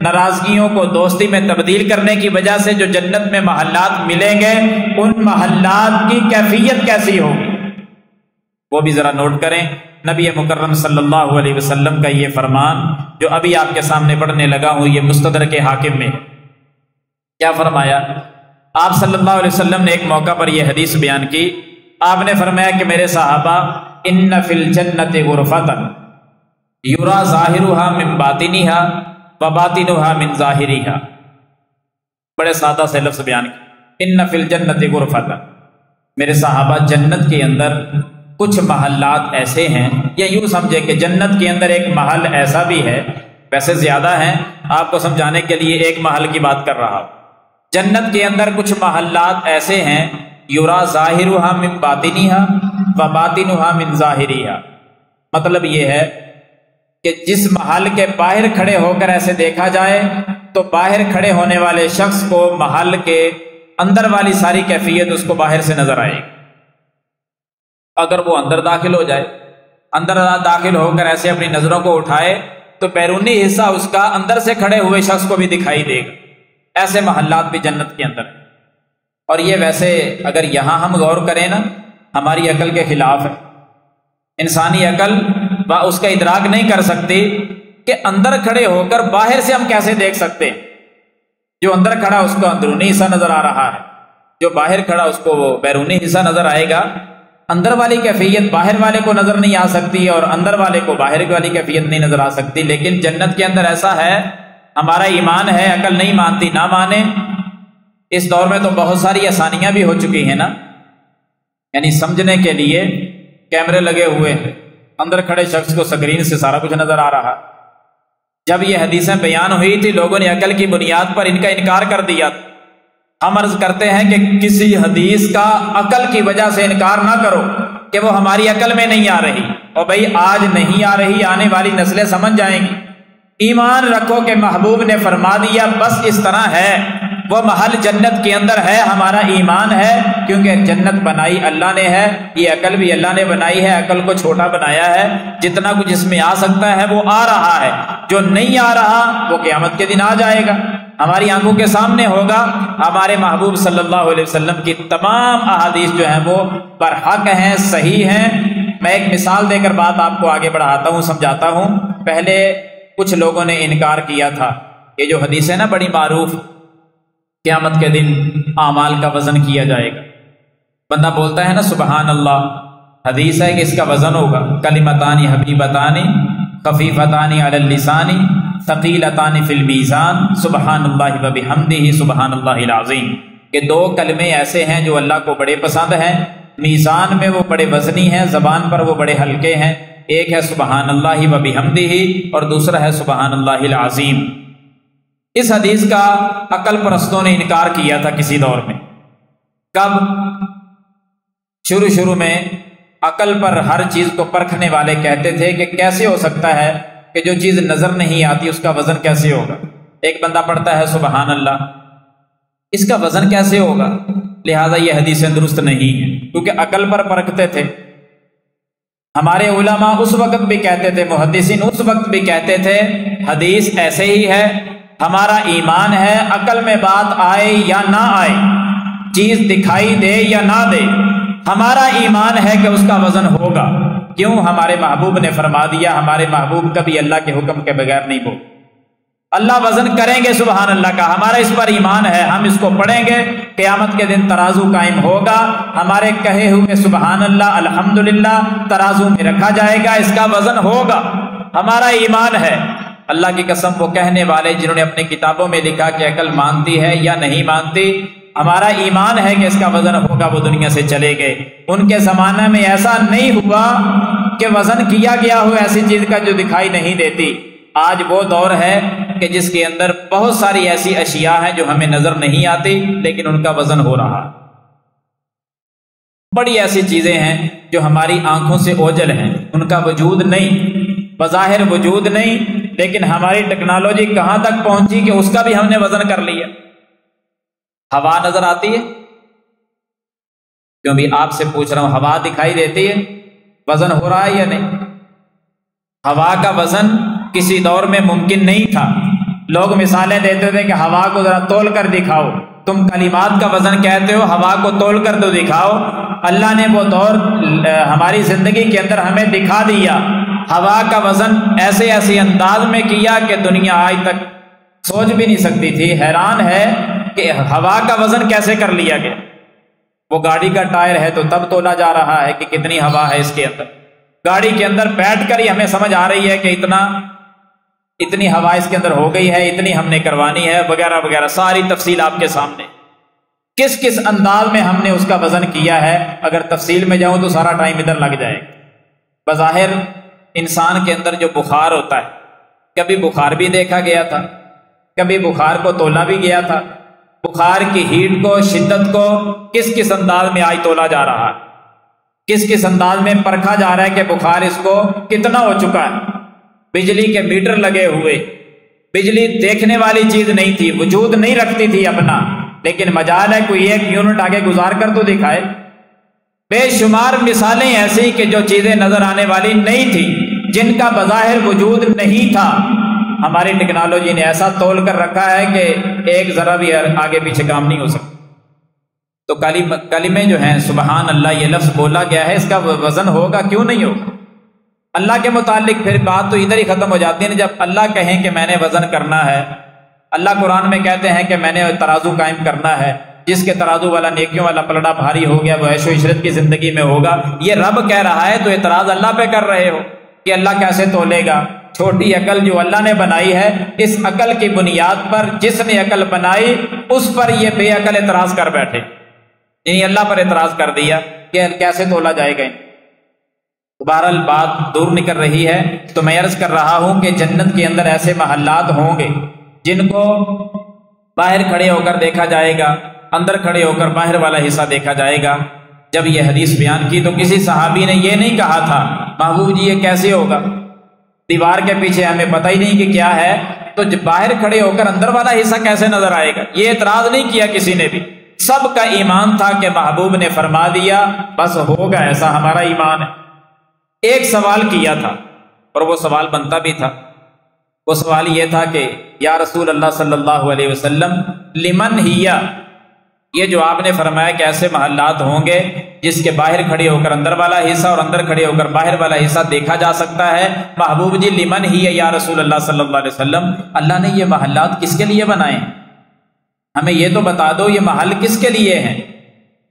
ناراضگیوں کو دوستی میں تبدیل کرنے کی وجہ سے جو جنت میں محلات ملیں گے، ان محلات کی کیفیت کیسی ہوگی وہ بھی ذرا نوٹ کریں۔ نبی مکرم صلی اللہ علیہ وسلم کا یہ فرمان جو ابھی آپ کے سامنے پڑھنے لگا ہوں، یہ مستدرک حاکم میں کیا فرمایا؟ آپ صلی اللہ علیہ وسلم نے ایک موقع پر یہ حدیث بیان کی۔ آپ نے فرمایا کہ میرے صحابہ، ان فی الجنت غرفۃ یرا ظاہرها من باطنها وباطنها من ظاہرها، بڑے سادہ سے لفظ بیان کیا، ان فی الجنت غرفۃ، میرے صحابہ جنت کے اندر کچھ محلات ایسے ہیں، یا یوں سمجھے کہ جنت کے اندر ایک محل ایسا بھی ہے، ویسے زیادہ ہیں، آپ کو سمجھانے کے لیے ایک محل کی بات کر رہا ہوں۔ جنت کے اندر کچھ محلات ایسے ہیں، یرا ظاہرها من باطنها و باطنها من ظاہرها، مطلب یہ ہے کہ جس محل کے باہر کھڑے ہو کر ایسے دیکھا جائے تو باہر کھڑے ہونے والے شخص کو محل کے اندر والی ساری کیفیت اس کو باہر سے نظر آئے گی۔ اگر وہ اندر داخل ہو جائے، اندر داخل ہو کر ایسے اپنی نظروں کو اٹھائے تو بیرونی حصہ اس کا اندر سے کھڑے ہوئے شخص کو بھی دکھائی دے گا۔ ایسے محلات بھی جنت کے اندر ہیں، اور یہ ویسے اگر یہاں ہم غور کریں نا، ہماری عقل کے خلاف ہے۔ انسانی عقل اس کا ادراک نہیں کر سکتی کہ اندر کھڑے ہو کر باہر سے ہم کیسے دیکھ سکتے ہیں۔ جو اندر کھڑا اس کو اندرونی حصہ نظر آ رہا ہے، جو باہر کھڑا اس کو وہ بیرونی حصہ نظر آئے گا۔ اندر والی کیفیت باہر والے کو نظر نہیں آ سکتی اور اندر والے کو باہر والی کیفیت نہیں نظر آ سکتی، لیکن جنت کے اندر ایسا ہے۔ ہمارا ایمان ہے، عقل نہیں مانتی، نہ مانے۔ اس دور میں تو بہت ساری آسانیاں بھی ہو چکی ہیں نا، یعنی سمجھنے کے لیے کیمرے لگے ہوئے ہیں، اندر کھڑے شخص کو سکرین سے سارا کچھ نظر آ رہا۔ جب یہ حدیثیں بیان ہوئی تھی، لوگوں نے عقل کی بنیاد پر ان کا انکار کر دیا۔ ہم عرض کرتے ہیں کہ کسی حدیث کا عقل کی وجہ سے انکار نہ کرو کہ وہ ہماری عقل میں نہیں آ رہی، اور بھائی آج نہیں آ رہی، آنے والی نسلیں سمجھ جائیں گی۔ ایمان رکھو کہ محبوب نے فرما دیا، بس اس طرح ہے، وہ محل جنت کے اندر ہے، ہمارا ایمان ہے، کیونکہ جنت بنائی اللہ نے ہے، یہ عقل بھی اللہ نے بنائی ہے، عقل کو چھوٹا بنایا ہے، جتنا کچھ اس میں آ سکتا ہے وہ آ رہا ہے، جو نہیں آ رہا وہ قیامت کے دن آ جائے گا، ہماری آنکھوں کے سامنے ہوگا۔ ہمارے محبوب صلی اللہ علیہ وسلم کی تمام احادیث جو ہیں وہ برحق ہیں، صحیح ہیں۔ میں ایک مثال دے کر بات آپ کو آگے بڑھاتا ہوں، سمجھاتا ہوں۔ پہلے کچھ لوگوں نے انکار کیا تھا، یہ جو حدیث ہے نا بڑی معروف، قیامت کے دن اعمال کا وزن کیا جائے گا۔ بندہ بولتا ہے نا سبحان اللہ، حدیث ہے کہ اس کا وزن ہوگا، کلمتان حبیبتان خفیفتان علی اللسان ثقیلتان فی المیزان سبحان اللہ وبحمدہ سبحان اللہ العظیم، کہ دو کلمے ایسے ہیں جو اللہ کو بڑے پسند ہیں، میزان میں وہ بڑے وزنی ہیں، زبان پر وہ بڑے ہلکے ہیں۔ ایک ہے سبحان اللہ وبحمدہ اور دوسرا ہے سبحان اللہ العظیم۔ اس حدیث کا عقل پرستوں نے انکار کیا تھا کسی دور میں۔ کب؟ شروع میں عقل پر ہر چیز کو پرکھنے والے کہتے تھے کہ کیسے ہو سکتا ہے کہ جو چیز نظر نہیں آتی اس کا وزن کیسے ہوگا؟ ایک بندہ پڑھتا ہے سبحان اللہ، اس کا وزن کیسے ہوگا؟ لہذا یہ حدیثیں درست نہیں ہیں، کیونکہ عقل پر پرکھتے تھے۔ ہمارے علماء اس وقت بھی کہتے تھے، محدثین اس وقت بھی کہتے تھے حدیث ایسے ہی ہے، ہمارا ایمان ہے، عقل میں بات آئے یا نہ آئے، چیز دکھائی دے یا نہ دے، ہمارا ایمان ہے کہ اس کا وزن ہوگا۔ کیوں؟ ہمارے محبوب نے فرما دیا، ہمارے محبوب کبھی اللہ کے حکم کے بغیر نہیں بولتے۔ اللہ وزن کریں گے سبحان اللہ کا، ہمارا اس پر ایمان ہے، ہم اس کو پڑھیں گے، قیامت کے دن ترازو قائم ہوگا، ہمارے کہے ہوئے سبحان اللہ الحمدللہ ترازو میں رکھا جائے گا، اس کا وزن ہوگا، ہمارا ایمان ہے۔ اللہ کی قسم، وہ کہنے والے جنہوں نے اپنی کتابوں میں لکھا کہ عقل مانتی ہے یا نہیں مانتی، ہمارا ایمان ہے کہ اس کا وزن ہوگا، وہ دنیا سے چلے گئے۔ ان کے زمانہ میں ایسا نہیں ہوا کہ وزن کیا گیا ہو ایسی چیز کا جو دکھائی نہیں دیتی۔ آج وہ دور ہے کہ جس کے اندر بہت ساری ایسی اشیاء ہیں جو ہمیں نظر نہیں آتی لیکن ان کا وزن ہو رہا۔ بڑی ایسی چیزیں ہیں جو ہماری آنکھوں سے اوجھل ہیں، ان کا وجود نہیں، بظاہر وجود نہیں، لیکن ہماری ٹیکنالوجی کہاں تک پہنچی کہ اس کا بھی ہم نے وزن کر لیا۔ ہوا نظر آتی ہے؟ کیوں بھی آپ سے پوچھ رہا ہوں، ہوا دکھائی دیتی ہے؟ وزن ہو رہا ہے یا نہیں؟ ہوا کا وزن کسی دور میں ممکن نہیں تھا، لوگ مثالیں دیتے تھے کہ ہوا کو ذرا تول کر دکھاؤ، تم کلمات کا وزن کہتے ہو، ہوا کو تول کر تو دکھاؤ۔ اللہ نے وہ دور ہماری زندگی کے اندر ہمیں دکھا دیا، ہوا کا وزن ایسے ایسے انداز میں کیا کہ دنیا آج تک سوچ بھی نہیں سکتی تھی۔ حیران ہے کہ ہوا کا وزن کیسے کر لیا گیا۔ وہ گاڑی کا ٹائر ہے تو تب تولا جا رہا ہے کہ کتنی ہوا ہے اس کے اندر، گاڑی کے اندر بیٹھ کر ہی ہمیں سمجھ آ رہی ہے کہ اتنی ہوا اس کے اندر ہو گئی ہے، اتنی ہم نے کروانی ہے، وغیرہ وغیرہ، ساری تفصیل آپ کے سامنے۔ کس کس انداز میں ہم نے اس کا وزن کیا ہے، اگر تفصیل میں جاؤں تو سارا ٹائم ادھر لگ جائے گا۔ بظاہر انسان کے اندر جو بخار ہوتا ہے کبھی بخار بھی دیکھا گیا تھا، کبھی بخار کو تولا بھی گیا تھا، بخار کی ہیٹ کو، شدت کو کس کس انداز میں آج تولا جا رہا ہے، کس کس انداز میں پرکھا جا رہا ہے کہ بخار اس کو کتنا ہو چکا ہے۔ بجلی کے میٹر لگے ہوئے، بجلی دیکھنے والی چیز نہیں تھی، وجود نہیں رکھتی تھی اپنا، لیکن مجال ہے کوئی ایک یونٹ آگے گزار کر تو دکھائے۔ بے شمار مثالیں ایسی کہ جو چیزیں نظر آنے والی نہیں تھی، جن کا بظاہر وجود نہیں تھا، ہماری ٹیکنالوجی نے ایسا تول کر رکھا ہے کہ ایک ذرا بھی آگے پیچھے کام نہیں ہو سکتا۔ تو کلمے جو ہیں سبحان اللہ یہ لفظ بولا گیا ہے، اس کا وزن ہوگا کیوں نہیں ہوگا؟ اللہ کے متعلق پھر بات تو ادھر ہی ختم ہو جاتی ہے، جب اللہ کہیں کہ میں نے وزن کرنا ہے۔ اللہ قرآن میں کہتے ہیں کہ میں نے ترازو قائم کرنا ہے، جس کے ترازو والا نیکیوں والا پلڑا بھاری ہو گیا وہ عیش و عشرت کی زندگی میں ہوگا۔ یہ رب کہہ رہا ہے تو اعتراض اللہ پہ کر رہے ہو کہ اللہ کیسے تولے گا؟ چھوٹی عقل جو اللہ نے بنائی ہے، اس عقل کی بنیاد پر جس نے عقل بنائی اس پر یہ بے عقل اعتراض کر بیٹھے، یعنی اللہ پر اعتراض کر دیا کہ کیسے تولا جائے گا۔ بہرحال بات دور نکل رہی ہے، تو میں عرض کر رہا ہوں کہ جنت کے اندر ایسے محلات ہوں گے جن کو باہر کھڑے ہو کر دیکھا جائے گا، اندر کھڑے ہو کر باہر والا حصہ دیکھا جائے گا۔ جب یہ حدیث بیان کی تو کسی صحابی نے یہ نہیں کہا تھا محبوب جی یہ کیسے ہوگا، دیوار کے پیچھے ہمیں پتہ ہی نہیں کہ کیا ہے، تو باہر کھڑے ہو کر اندر والا حصہ کیسے نظر آئے گا؟ یہ اعتراض نہیں کیا کسی نے بھی، سب کا ایمان تھا کہ محبوب نے فرما دیا بس ہوگا، ایسا ہمارا ایمان ہے۔ ایک سوال کیا تھا اور وہ سوال بنتا بھی تھا، وہ سوال یہ تھا کہ یا رسول اللہ صلی اللہ علیہ وسلم لمن ہیا، یہ جو آپ نے فرمایا کہ ایسے محلات ہوں گے جس کے باہر کھڑے ہو کر اندر والا حصہ اور اندر کھڑے ہو کر باہر والا حصہ دیکھا جا سکتا ہے، محبوب جی لمن ہیا یا رسول اللہ صلی اللہ علیہ وسلم، اللہ نے یہ محلات کس کے لیے بنائے ہیں؟ ہمیں یہ تو بتا دو یہ محل کس کے لیے ہیں،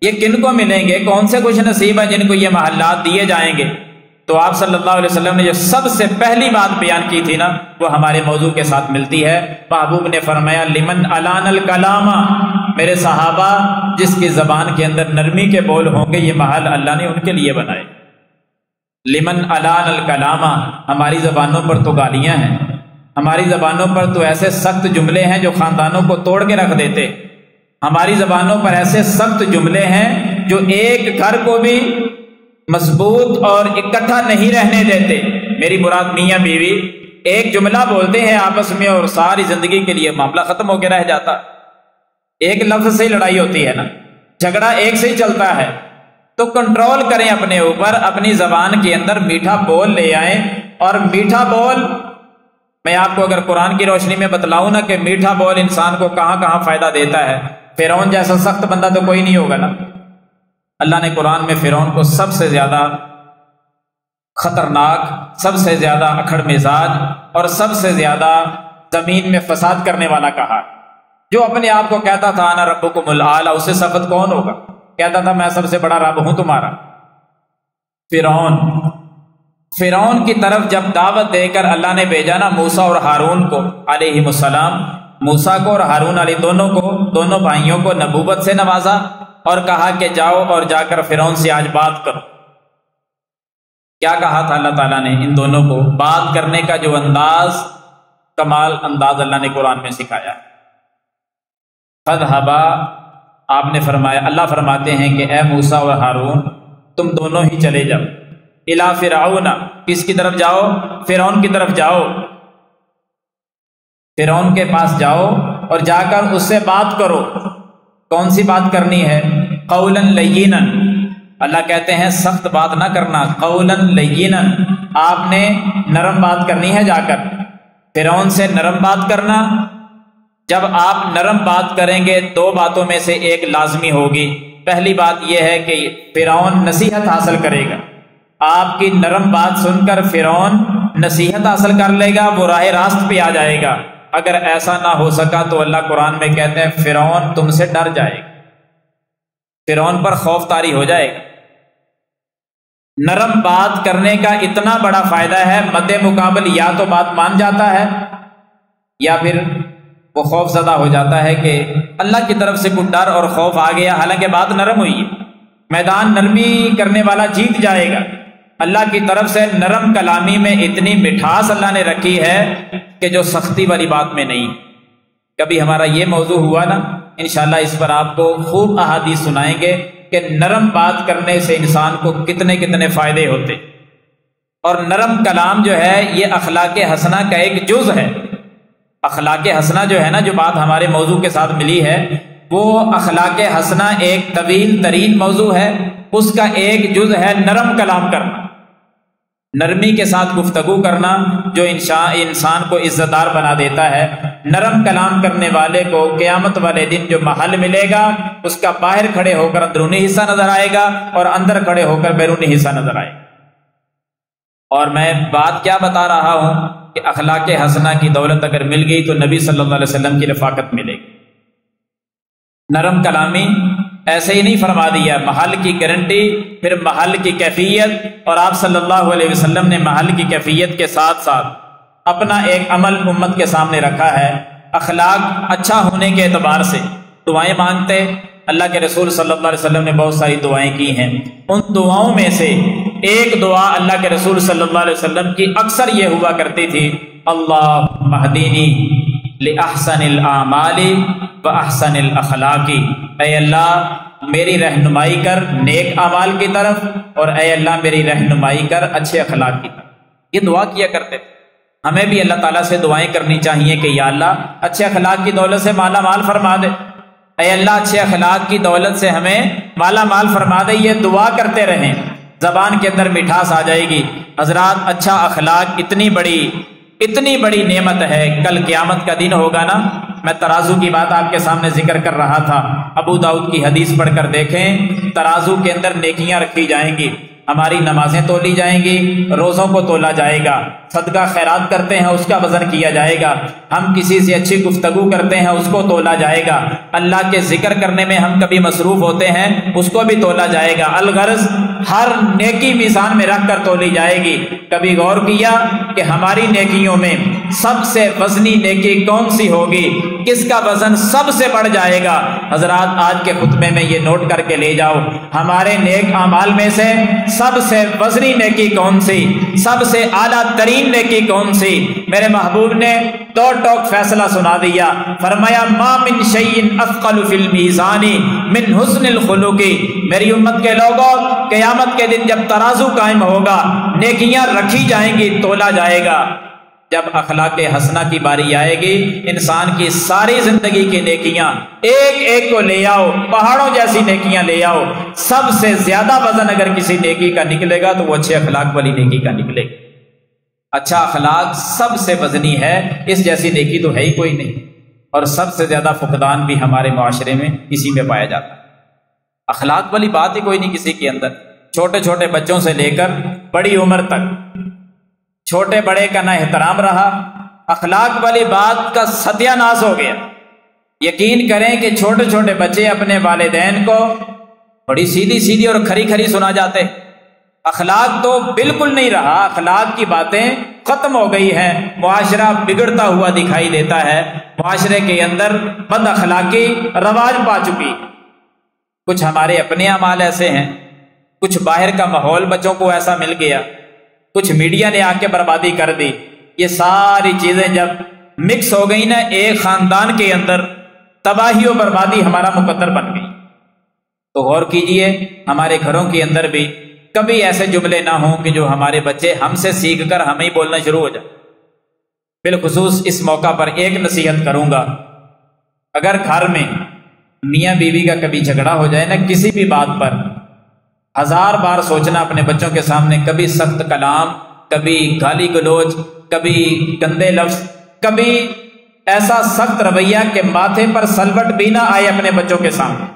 یہ کن کو ملیں گے، کون سے خوش نصیب ہیں جن کو یہ محلات دیے جائیں گے؟ تو آپ صلی اللہ علیہ وسلم نے جو سب سے پہلی بات بیان کی تھی نا وہ ہمارے موضوع کے ساتھ ملتی ہے۔ محبوب نے فرمایا لمن الان الکلام، میرے صحابہ جس کی زبان کے اندر نرمی کے بول ہوں گے یہ محل اللہ نے ان کے لیے بنائے۔ لمن الان الکلام، ہماری زبانوں پر تو گالیاں ہیں، ہماری زبانوں پر تو ایسے سخت جملے ہیں جو خاندانوں کو توڑ کے رکھ دیتے، ہماری زبانوں پر ایسے سخت جملے ہیں جو ایک گھر کو بھی مضبوط اور اکٹھا نہیں رہنے دیتے۔ میری مراد میاں بیوی ایک جملہ بولتے ہیں آپس میں اور ساری زندگی کے لیے معاملہ ختم ہو کے رہ جاتا، ایک لفظ سے ہی لڑائی ہوتی ہے نا، جھگڑا ایک سے ہی چلتا ہے۔ تو کنٹرول کریں اپنے اوپر، اپنی زبان کے اندر میٹھا بول لے آئیں، اور میٹھا بول میں آپ کو اگر قرآن کی روشنی میں بتلاؤں نا کہ میٹھا بول انسان کو کہاں کہاں فائدہ دیتا ہے، فرعون جیسا سخت بندہ تو کوئی نہیں ہوگا نا۔ اللہ نے قرآن میں فرعون کو سب سے زیادہ خطرناک، سب سے زیادہ اکھڑ مزاج اور سب سے زیادہ زمین میں فساد کرنے والا کہا۔ جو اپنے آپ کو کہتا تھا انا ربکم الاعلی، اس سے سخت کون ہوگا؟ کہتا تھا میں سب سے بڑا رب ہوں تمہارا۔ فرعون کی طرف جب دعوت دے کر اللہ نے بھیجا نا موسیٰ اور ہارون کو علیہم السلام، موسیٰ کو اور ہارون علیہ دونوں بھائیوں کو نبوت سے نوازا اور کہا کہ جاؤ اور جا کر فرعون سے آج بات کرو۔ کیا کہا تھا اللہ تعالیٰ نے ان دونوں کو؟ بات کرنے کا جو انداز، کمال انداز اللہ نے قرآن میں سکھایا۔ فَاذْهَبَا، آپ نے فرمایا، اللہ فرماتے ہیں کہ اے موسیٰ اور ہارون تم دونوں ہی چلے جاؤ، اِلَىٰ فِرْعَوْنَ، کس کی طرف جاؤ؟ فرعون کی طرف جاؤ، فرعون کے پاس جاؤ اور جا کر اس سے بات کرو۔ کون سی بات کرنی ہے؟ قولاً لینا، اللہ کہتے ہیں سخت بات نہ کرنا، قولاً لینا، آپ نے نرم بات کرنی ہے، جا کر فرعون سے نرم بات کرنا۔ جب آپ نرم بات کریں گے دو باتوں میں سے ایک لازمی ہوگی۔ پہلی بات یہ ہے کہ فرعون نصیحت حاصل کرے گا، آپ کی نرم بات سن کر فرعون نصیحت حاصل کر لے گا، وہ راہ راست پہ آ جائے گا۔ اگر ایسا نہ ہو سکا تو اللہ قرآن میں کہتے ہیں فرعون تم سے ڈر جائے گا، فرعون پر خوف طاری ہو جائے گا۔ نرم بات کرنے کا اتنا بڑا فائدہ ہے، مد مقابل یا تو بات مان جاتا ہے یا پھر وہ خوف زدہ ہو جاتا ہے کہ اللہ کی طرف سے کوئی ڈر اور خوف آ گیا، حالانکہ بات نرم ہوئی ہے۔ میدان نرمی کرنے والا جیت جائے گا۔ اللہ کی طرف سے نرم کلامی میں اتنی مٹھاس اللہ نے رکھی ہے، کہ جو سختی والی بات میں نہیں۔ کبھی ہمارا یہ موضوع ہوا نا، انشاءاللہ اس پر آپ کو خوب احادیث سنائیں گے کہ نرم بات کرنے سے انسان کو کتنے کتنے فائدے ہوتے، اور نرم کلام جو ہے یہ اخلاق حسنہ کا ایک جز ہے۔ اخلاق حسنہ جو ہے نا، جو بات ہمارے موضوع کے ساتھ ملی ہے، وہ اخلاق حسنہ ایک طویل ترین موضوع ہے، اس کا ایک جز ہے نرم کلام کرنا، نرمی کے ساتھ گفتگو کرنا، جو انسان کو عزت دار بنا دیتا ہے۔ نرم کلام کرنے والے کو قیامت والے دن جو محل ملے گا، اس کا باہر کھڑے ہو کر اندرونی حصہ نظر آئے گا اور اندر کھڑے ہو کر بیرونی حصہ نظر آئے گا۔ اور میں بات کیا بتا رہا ہوں کہ اخلاق حسنہ کی دولت اگر مل گئی تو نبی صلی اللہ علیہ وسلم کی رفاقت ملے گی۔ نرم کلامی ایسے ہی نہیں فرما دیا، محل کی گارنٹی، پھر محل کی کیفیت، اور آپ صلی اللہ علیہ وسلم نے محل کی کیفیت کے ساتھ ساتھ اپنا ایک عمل امت کے سامنے رکھا ہے۔ اخلاق اچھا ہونے کے اعتبار سے دعائیں مانگتے، اللہ کے رسول صلی اللہ علیہ وسلم نے بہت ساری دعائیں کی ہیں، ان دعاؤں میں سے ایک دعا اللہ کے رسول صلی اللہ علیہ وسلم کی اکثر یہ ہوا کرتی تھی، اللہم اہدینی لأحسن الاعمال واحسن الاخلاق، اے اللہ میری رہنمائی کر نیک اعمال کی طرف، اور اے اللہ میری رہنمائی کر اچھے اخلاق کی طرف۔ یہ دعا کیا کرتے تھے۔ ہمیں بھی اللہ تعالیٰ سے دعائیں کرنی چاہیے کہ یا اللہ اچھے اخلاق کی دولت سے مالا مال فرما دے، اے اللہ اچھے اخلاق کی دولت سے ہمیں مالا مال فرما دے۔ یہ دعا کرتے رہیں، زبان کے اندر مٹھاس آ جائے گی۔ حضرات اچھا اخلاق اتنی بڑی نعمت ہے، کل قیامت کا دن ہوگا نا، میں ترازو کی بات آپ کے سامنے ذکر کر رہا تھا، ابو داؤد کی حدیث پڑھ کر دیکھیں، ترازو کے اندر نیکیاں رکھی جائیں گی، ہماری نمازیں تولی جائیں گی، روزوں کو تولا جائے گا، صدقہ خیرات کرتے ہیں اس کا وزن کیا جائے گا، ہم کسی سے اچھی گفتگو کرتے ہیں اس کو تولا جائے گا، اللہ کے ذکر کرنے میں ہم کبھی مصروف ہوتے ہیں اس کو بھی تولا جائے گا۔ الغرض ہر نیکی میزان میں رکھ کر تولی جائے گی۔ کبھی غور کیا کہ ہماری نیکیوں میں سب سے وزنی نیکی کون سی ہوگی، کس کا وزن سب سے بڑھ جائے گا؟ حضرات آج کے خطبے میں یہ نوٹ کر کے لے جاؤ، ہمارے نیک اعمال میں سے سب سے وزنی نیکی کون سی، سب سے اعلیٰ ترین نیکی کون سی؟ میرے محبوب نے دو ٹوک فیصلہ سنا دیا، فرمایا ما من شیء اثقل فی المیزان من حسن الخلق۔ میری امت کے لوگوں، قیامت کے دن جب ترازو قائم ہوگا، نیکیاں رکھی جائیں گی، تولا جائے گا۔ جب اخلاق حسنہ کی باری آئے گی، انسان کی ساری زندگی کی نیکیاں ایک ایک کو لے آؤ، پہاڑوں جیسی نیکیاں لے آؤ، سب سے زیادہ وزن اگر کسی نیکی کا نکلے گا تو وہ اچھے اخلاق والی نیکی کا نکلے گا۔ اچھا اخلاق سب سے وزنی ہے، اس جیسی نیکی تو ہے ہی کوئی نہیں، اور سب سے زیادہ فقدان بھی ہمارے معاشرے میں اسی میں پایا جاتا ہے۔ اخلاق والی بات ہی کوئی نہیں کسی کے اندر، چھوٹے چھوٹے بچوں سے لے کر بڑی عمر تک چھوٹے بڑے کا نہ احترام رہا، اخلاق والی بات کا ستیہ ناش ہو گیا۔ یقین کریں کہ چھوٹے چھوٹے بچے اپنے والدین کو بڑی سیدھی سیدھی اور کھری کھری سنا جاتے، اخلاق تو بالکل نہیں رہا، اخلاق کی باتیں ختم ہو گئی ہیں، معاشرہ بگڑتا ہوا دکھائی دیتا ہے، معاشرے کے اندر بد اخلاقی رواج پا چکی۔ کچھ ہمارے اپنے اعمال ایسے ہیں، کچھ باہر کا ماحول بچوں کو ایسا مل گیا، کچھ میڈیا نے آ کے بربادی کر دی۔ یہ ساری چیزیں جب مکس ہو گئی نا، ایک خاندان کے اندر تباہی و بربادی ہمارا مقدر بن گئی۔ تو غور کیجئے ہمارے گھروں کے اندر بھی کبھی ایسے جملے نہ ہوں کہ جو ہمارے بچے ہم سے سیکھ کر ہمیں بولنا شروع ہو جائے۔ بالخصوص اس موقع پر ایک نصیحت کروں گا، اگر گھر میں میاں بیوی کا کبھی جھگڑا ہو جائے نا کسی بھی بات پر، 1000 بار سوچنا اپنے بچوں کے سامنے، کبھی سخت کلام، کبھی گالی گلوچ، کبھی گندے لفظ، کبھی ایسا سخت رویہ کہ ماتھے پر سلوٹ بھی نہ آئے اپنے بچوں کے سامنے۔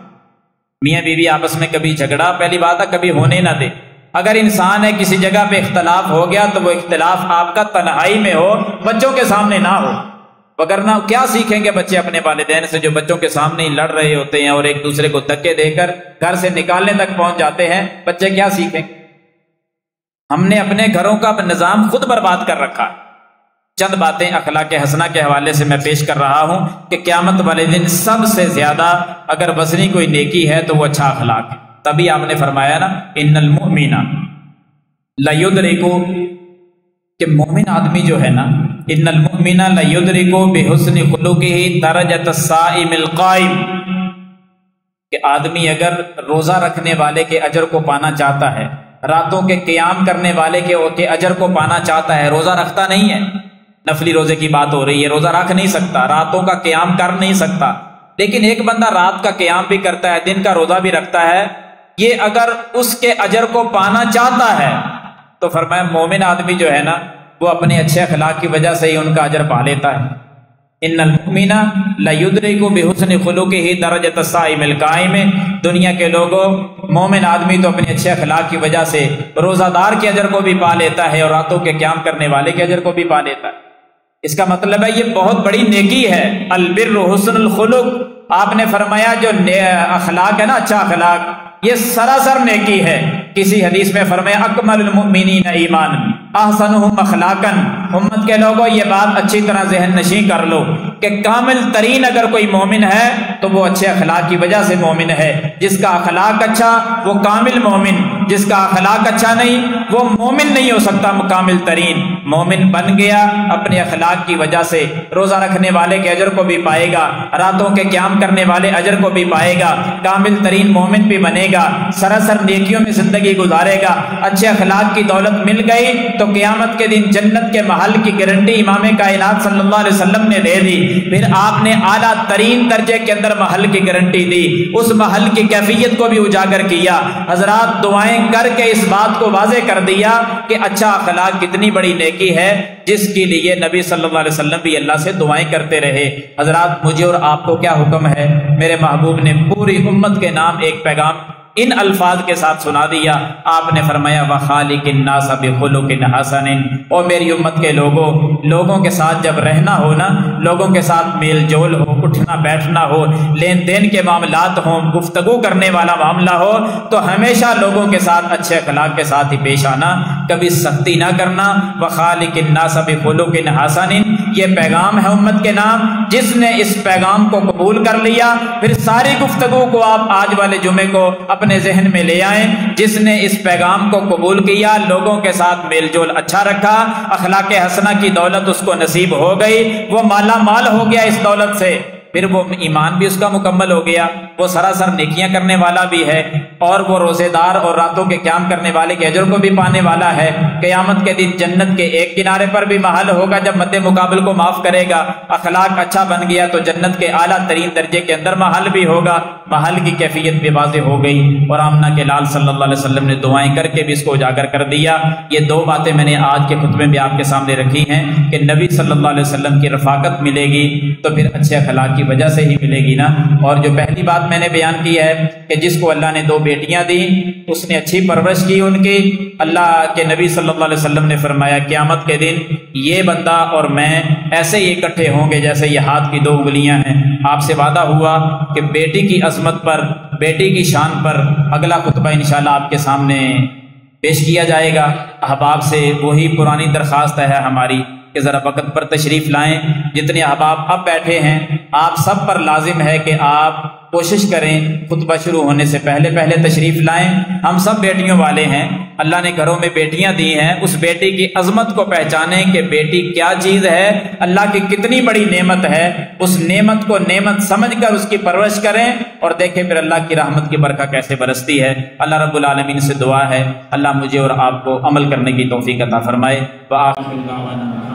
میاں بیوی آپس میں کبھی جھگڑا پہلی بات ہے کبھی ہونے نہ دے۔ اگر انسان ہے کسی جگہ پہ اختلاف ہو گیا تو وہ اختلاف آپ کا تنہائی میں ہو، بچوں کے سامنے نہ ہو، وگرنہ کیا سیکھیں گے بچے اپنے والدین سے جو بچوں کے سامنے ہی لڑ رہے ہوتے ہیں اور ایک دوسرے کو دھکے دے کر گھر سے نکالنے تک پہنچ جاتے ہیں، بچے کیا سیکھیں؟ ہم نے اپنے گھروں کا نظام خود برباد کر رکھا ہے۔ چند باتیں اخلاق حسنہ کے حوالے سے میں پیش کر رہا ہوں کہ قیامت والے دن سب سے زیادہ اگر وزنی کوئی نیکی ہے تو وہ اچھا اخلاق ہے۔ تبھی آپ نے فرمایا نا ان المؤمن لیدرک، کہ مومن آدمی جو ہے نا ان المؤمن لیدرک بحسن خلقہ درجۃ الصائم القائم، کہ آدمی اگر روزہ رکھنے والے کے اجر کو پانا چاہتا ہے، راتوں کے قیام کرنے والے کے اجر کو پانا چاہتا ہے، روزہ رکھتا نہیں ہے، نفلی روزے کی بات ہو رہی ہے، روزہ رکھ نہیں سکتا، راتوں کا قیام کر نہیں سکتا، لیکن ایک بندہ رات کا قیام بھی کرتا ہے، دن کا روزہ بھی رکھتا ہے، یہ اگر اس کے اجر کو پانا چاہتا ہے تو فرمایا مومن آدمی جو ہے نا وہ اپنے اچھے اخلاق کی وجہ سے ہی ان کا اجر پا لیتا ہے۔ ان المؤمن لیدرک بحسن خلقہ درجۃ الصائم القائم، دنیا کے لوگوں مومن آدمی تو اپنے اچھے اخلاق کی وجہ سے روزہ دار کے اجر کو بھی پا لیتا ہے اور راتوں کے قیام کرنے والے کے اجر کو بھی پا لیتا ہے۔ اس کا مطلب ہے یہ بہت بڑی نیکی ہے، البر حسن الخلق۔ آپ نے فرمایا جو اخلاق ہے نا، اچھا اخلاق، یہ سراسر نیکی ہے۔ کسی حدیث میں فرمایا اکمل المؤمنین ایمان احسنہم اخلاقا۔ امت کے لوگوں یہ بات اچھی طرح ذہن نشین کر لو کہ کامل ترین اگر کوئی مومن ہے تو وہ اچھے اخلاق کی وجہ سے مومن ہے۔ جس کا اخلاق اچھا وہ کامل مومن، جس کا اخلاق اچھا نہیں وہ مومن نہیں ہو سکتا کامل ترین۔ مومن بن گیا اپنے اخلاق کی وجہ سے، روزہ رکھنے والے کے اجر کو بھی پائے گا، راتوں کے قیام کرنے والے اجر کو بھی پائے گا، کامل ترین مومن بھی بنے گا، سراسر نیکیوں میں زندگی گزارے گا۔ اچھے اخلاق کی دولت مل گئی تو قیامت کے دن جنت کے محل کی گارنٹی امام کائنات صلی اللہ علیہ وسلم نے دے دی۔ پھر آپ نے اعلیٰ ترین درجے کے اندر محل کی گارنٹی دی، اس محل کی کیفیت کو بھی اجاگر کیا۔ حضرات دعائیں کر کے اس بات کو واضح کر دیا کہ اچھا اخلاق کتنی بڑی نیکی ہے، جس کے لیے نبی صلی اللہ علیہ وسلم بھی اللہ سے دعائیں کرتے رہے۔ حضرات مجھے اور آپ کو کیا حکم ہے؟ میرے محبوب نے پوری امت کے نام ایک پیغام ان الفاظ کے ساتھ سنا دیا۔ آپ نے فرمایا وَخَالِقِ النَّاسَ بِخُلُقٍ حَسَنٍ، اور میری امت کے لوگوں کے ساتھ جب رہنا ہو نا، لوگوں کے ساتھ میل جول ہو، اٹھنا بیٹھنا ہو، لین دین کے معاملات ہوں، گفتگو کرنے والا معاملہ ہو، تو ہمیشہ لوگوں کے ساتھ اچھے اخلاق کے ساتھ ہی پیش آنا، کبھی سختی نہ کرنا۔ وَخَالِقِ النَّاسَ بِخُلُقٍ حَسَنٍ، یہ پیغام ہے امت کے نام۔ جس نے اس پیغام کو قبول کر لیا پھر ساری گفتگو کو آپ آج والے جمعے کو اپنے ذہن میں لے آئیں۔ جس نے اس پیغام کو قبول کیا، لوگوں کے ساتھ میل جول اچھا رکھا، اخلاق حسنہ کی دولت اس کو نصیب ہو گئی، وہ مالا مال ہو گیا اس دولت سے، پھر وہ ایمان بھی اس کا مکمل ہو گیا، وہ سراسر نیکیاں کرنے والا بھی ہے، اور وہ روزے دار اور راتوں کے قیام کرنے والے کے اجر کو بھی پانے والا ہے۔ قیامت کے دن جنت کے ایک کنارے پر بھی محل ہوگا جب مد مقابل کو معاف کرے گا۔ اخلاق اچھا بن گیا تو جنت کے اعلیٰ ترین درجے کے اندر محل بھی ہوگا، محل کی کیفیت بھی واضح ہو گئی۔ اور آمنہ کے لال صلی اللہ علیہ وسلم نے دعائیں کر کے بھی اس کو اجاگر کر دیا۔ یہ دو باتیں میں نے آج کے خطبے میں آپ کے سامنے رکھی ہیں کہ نبی صلی اللہ علیہ وسلم کی رفاقت ملے گی تو پھر اچھے اخلاق کی وجہ سے ہی ملے گی نا۔ اور جو پہلی بات میں نے بیان کی ہے کہ جس کو اللہ نے دو بیٹیاں دی، اس نے اچھی پرورش کی ان کی، اللہ کے نبی صلی اللہ علیہ وسلم نے فرمایا قیامت کے دن یہ بندہ اور میں ایسے ہی اکٹھے ہوں گے جیسے یہ ہاتھ کی دو انگلیاں ہیں۔ آپ سے وعدہ ہوا کہ بیٹی کی عظمت پر، بیٹی کی شان پر اگلا خطبہ انشاءاللہ آپ کے سامنے پیش کیا جائے گا۔ احباب سے وہی پرانی درخواست ہے ہماری کہ ذرا وقت پر تشریف لائیں۔ جتنے احباب اب بیٹھے ہیں آپ سب پر لازم ہے کہ آپ کوشش کریں خطبہ شروع ہونے سے پہلے تشریف لائیں۔ ہم سب بیٹیوں والے ہیں، اللہ نے گھروں میں بیٹیاں دی ہیں، اس بیٹی کی عظمت کو پہچانیں کہ بیٹی کیا چیز ہے، اللہ کی کتنی بڑی نعمت ہے۔ اس نعمت کو نعمت سمجھ کر اس کی پرورش کریں اور دیکھیں پھر اللہ کی رحمت کی برکت کیسے برستی ہے۔ اللہ رب العالمین سے دعا ہے اللہ مجھے اور آپ کو عمل کرنے کی توفیق عطا فرمائے۔ وآخر دعوانا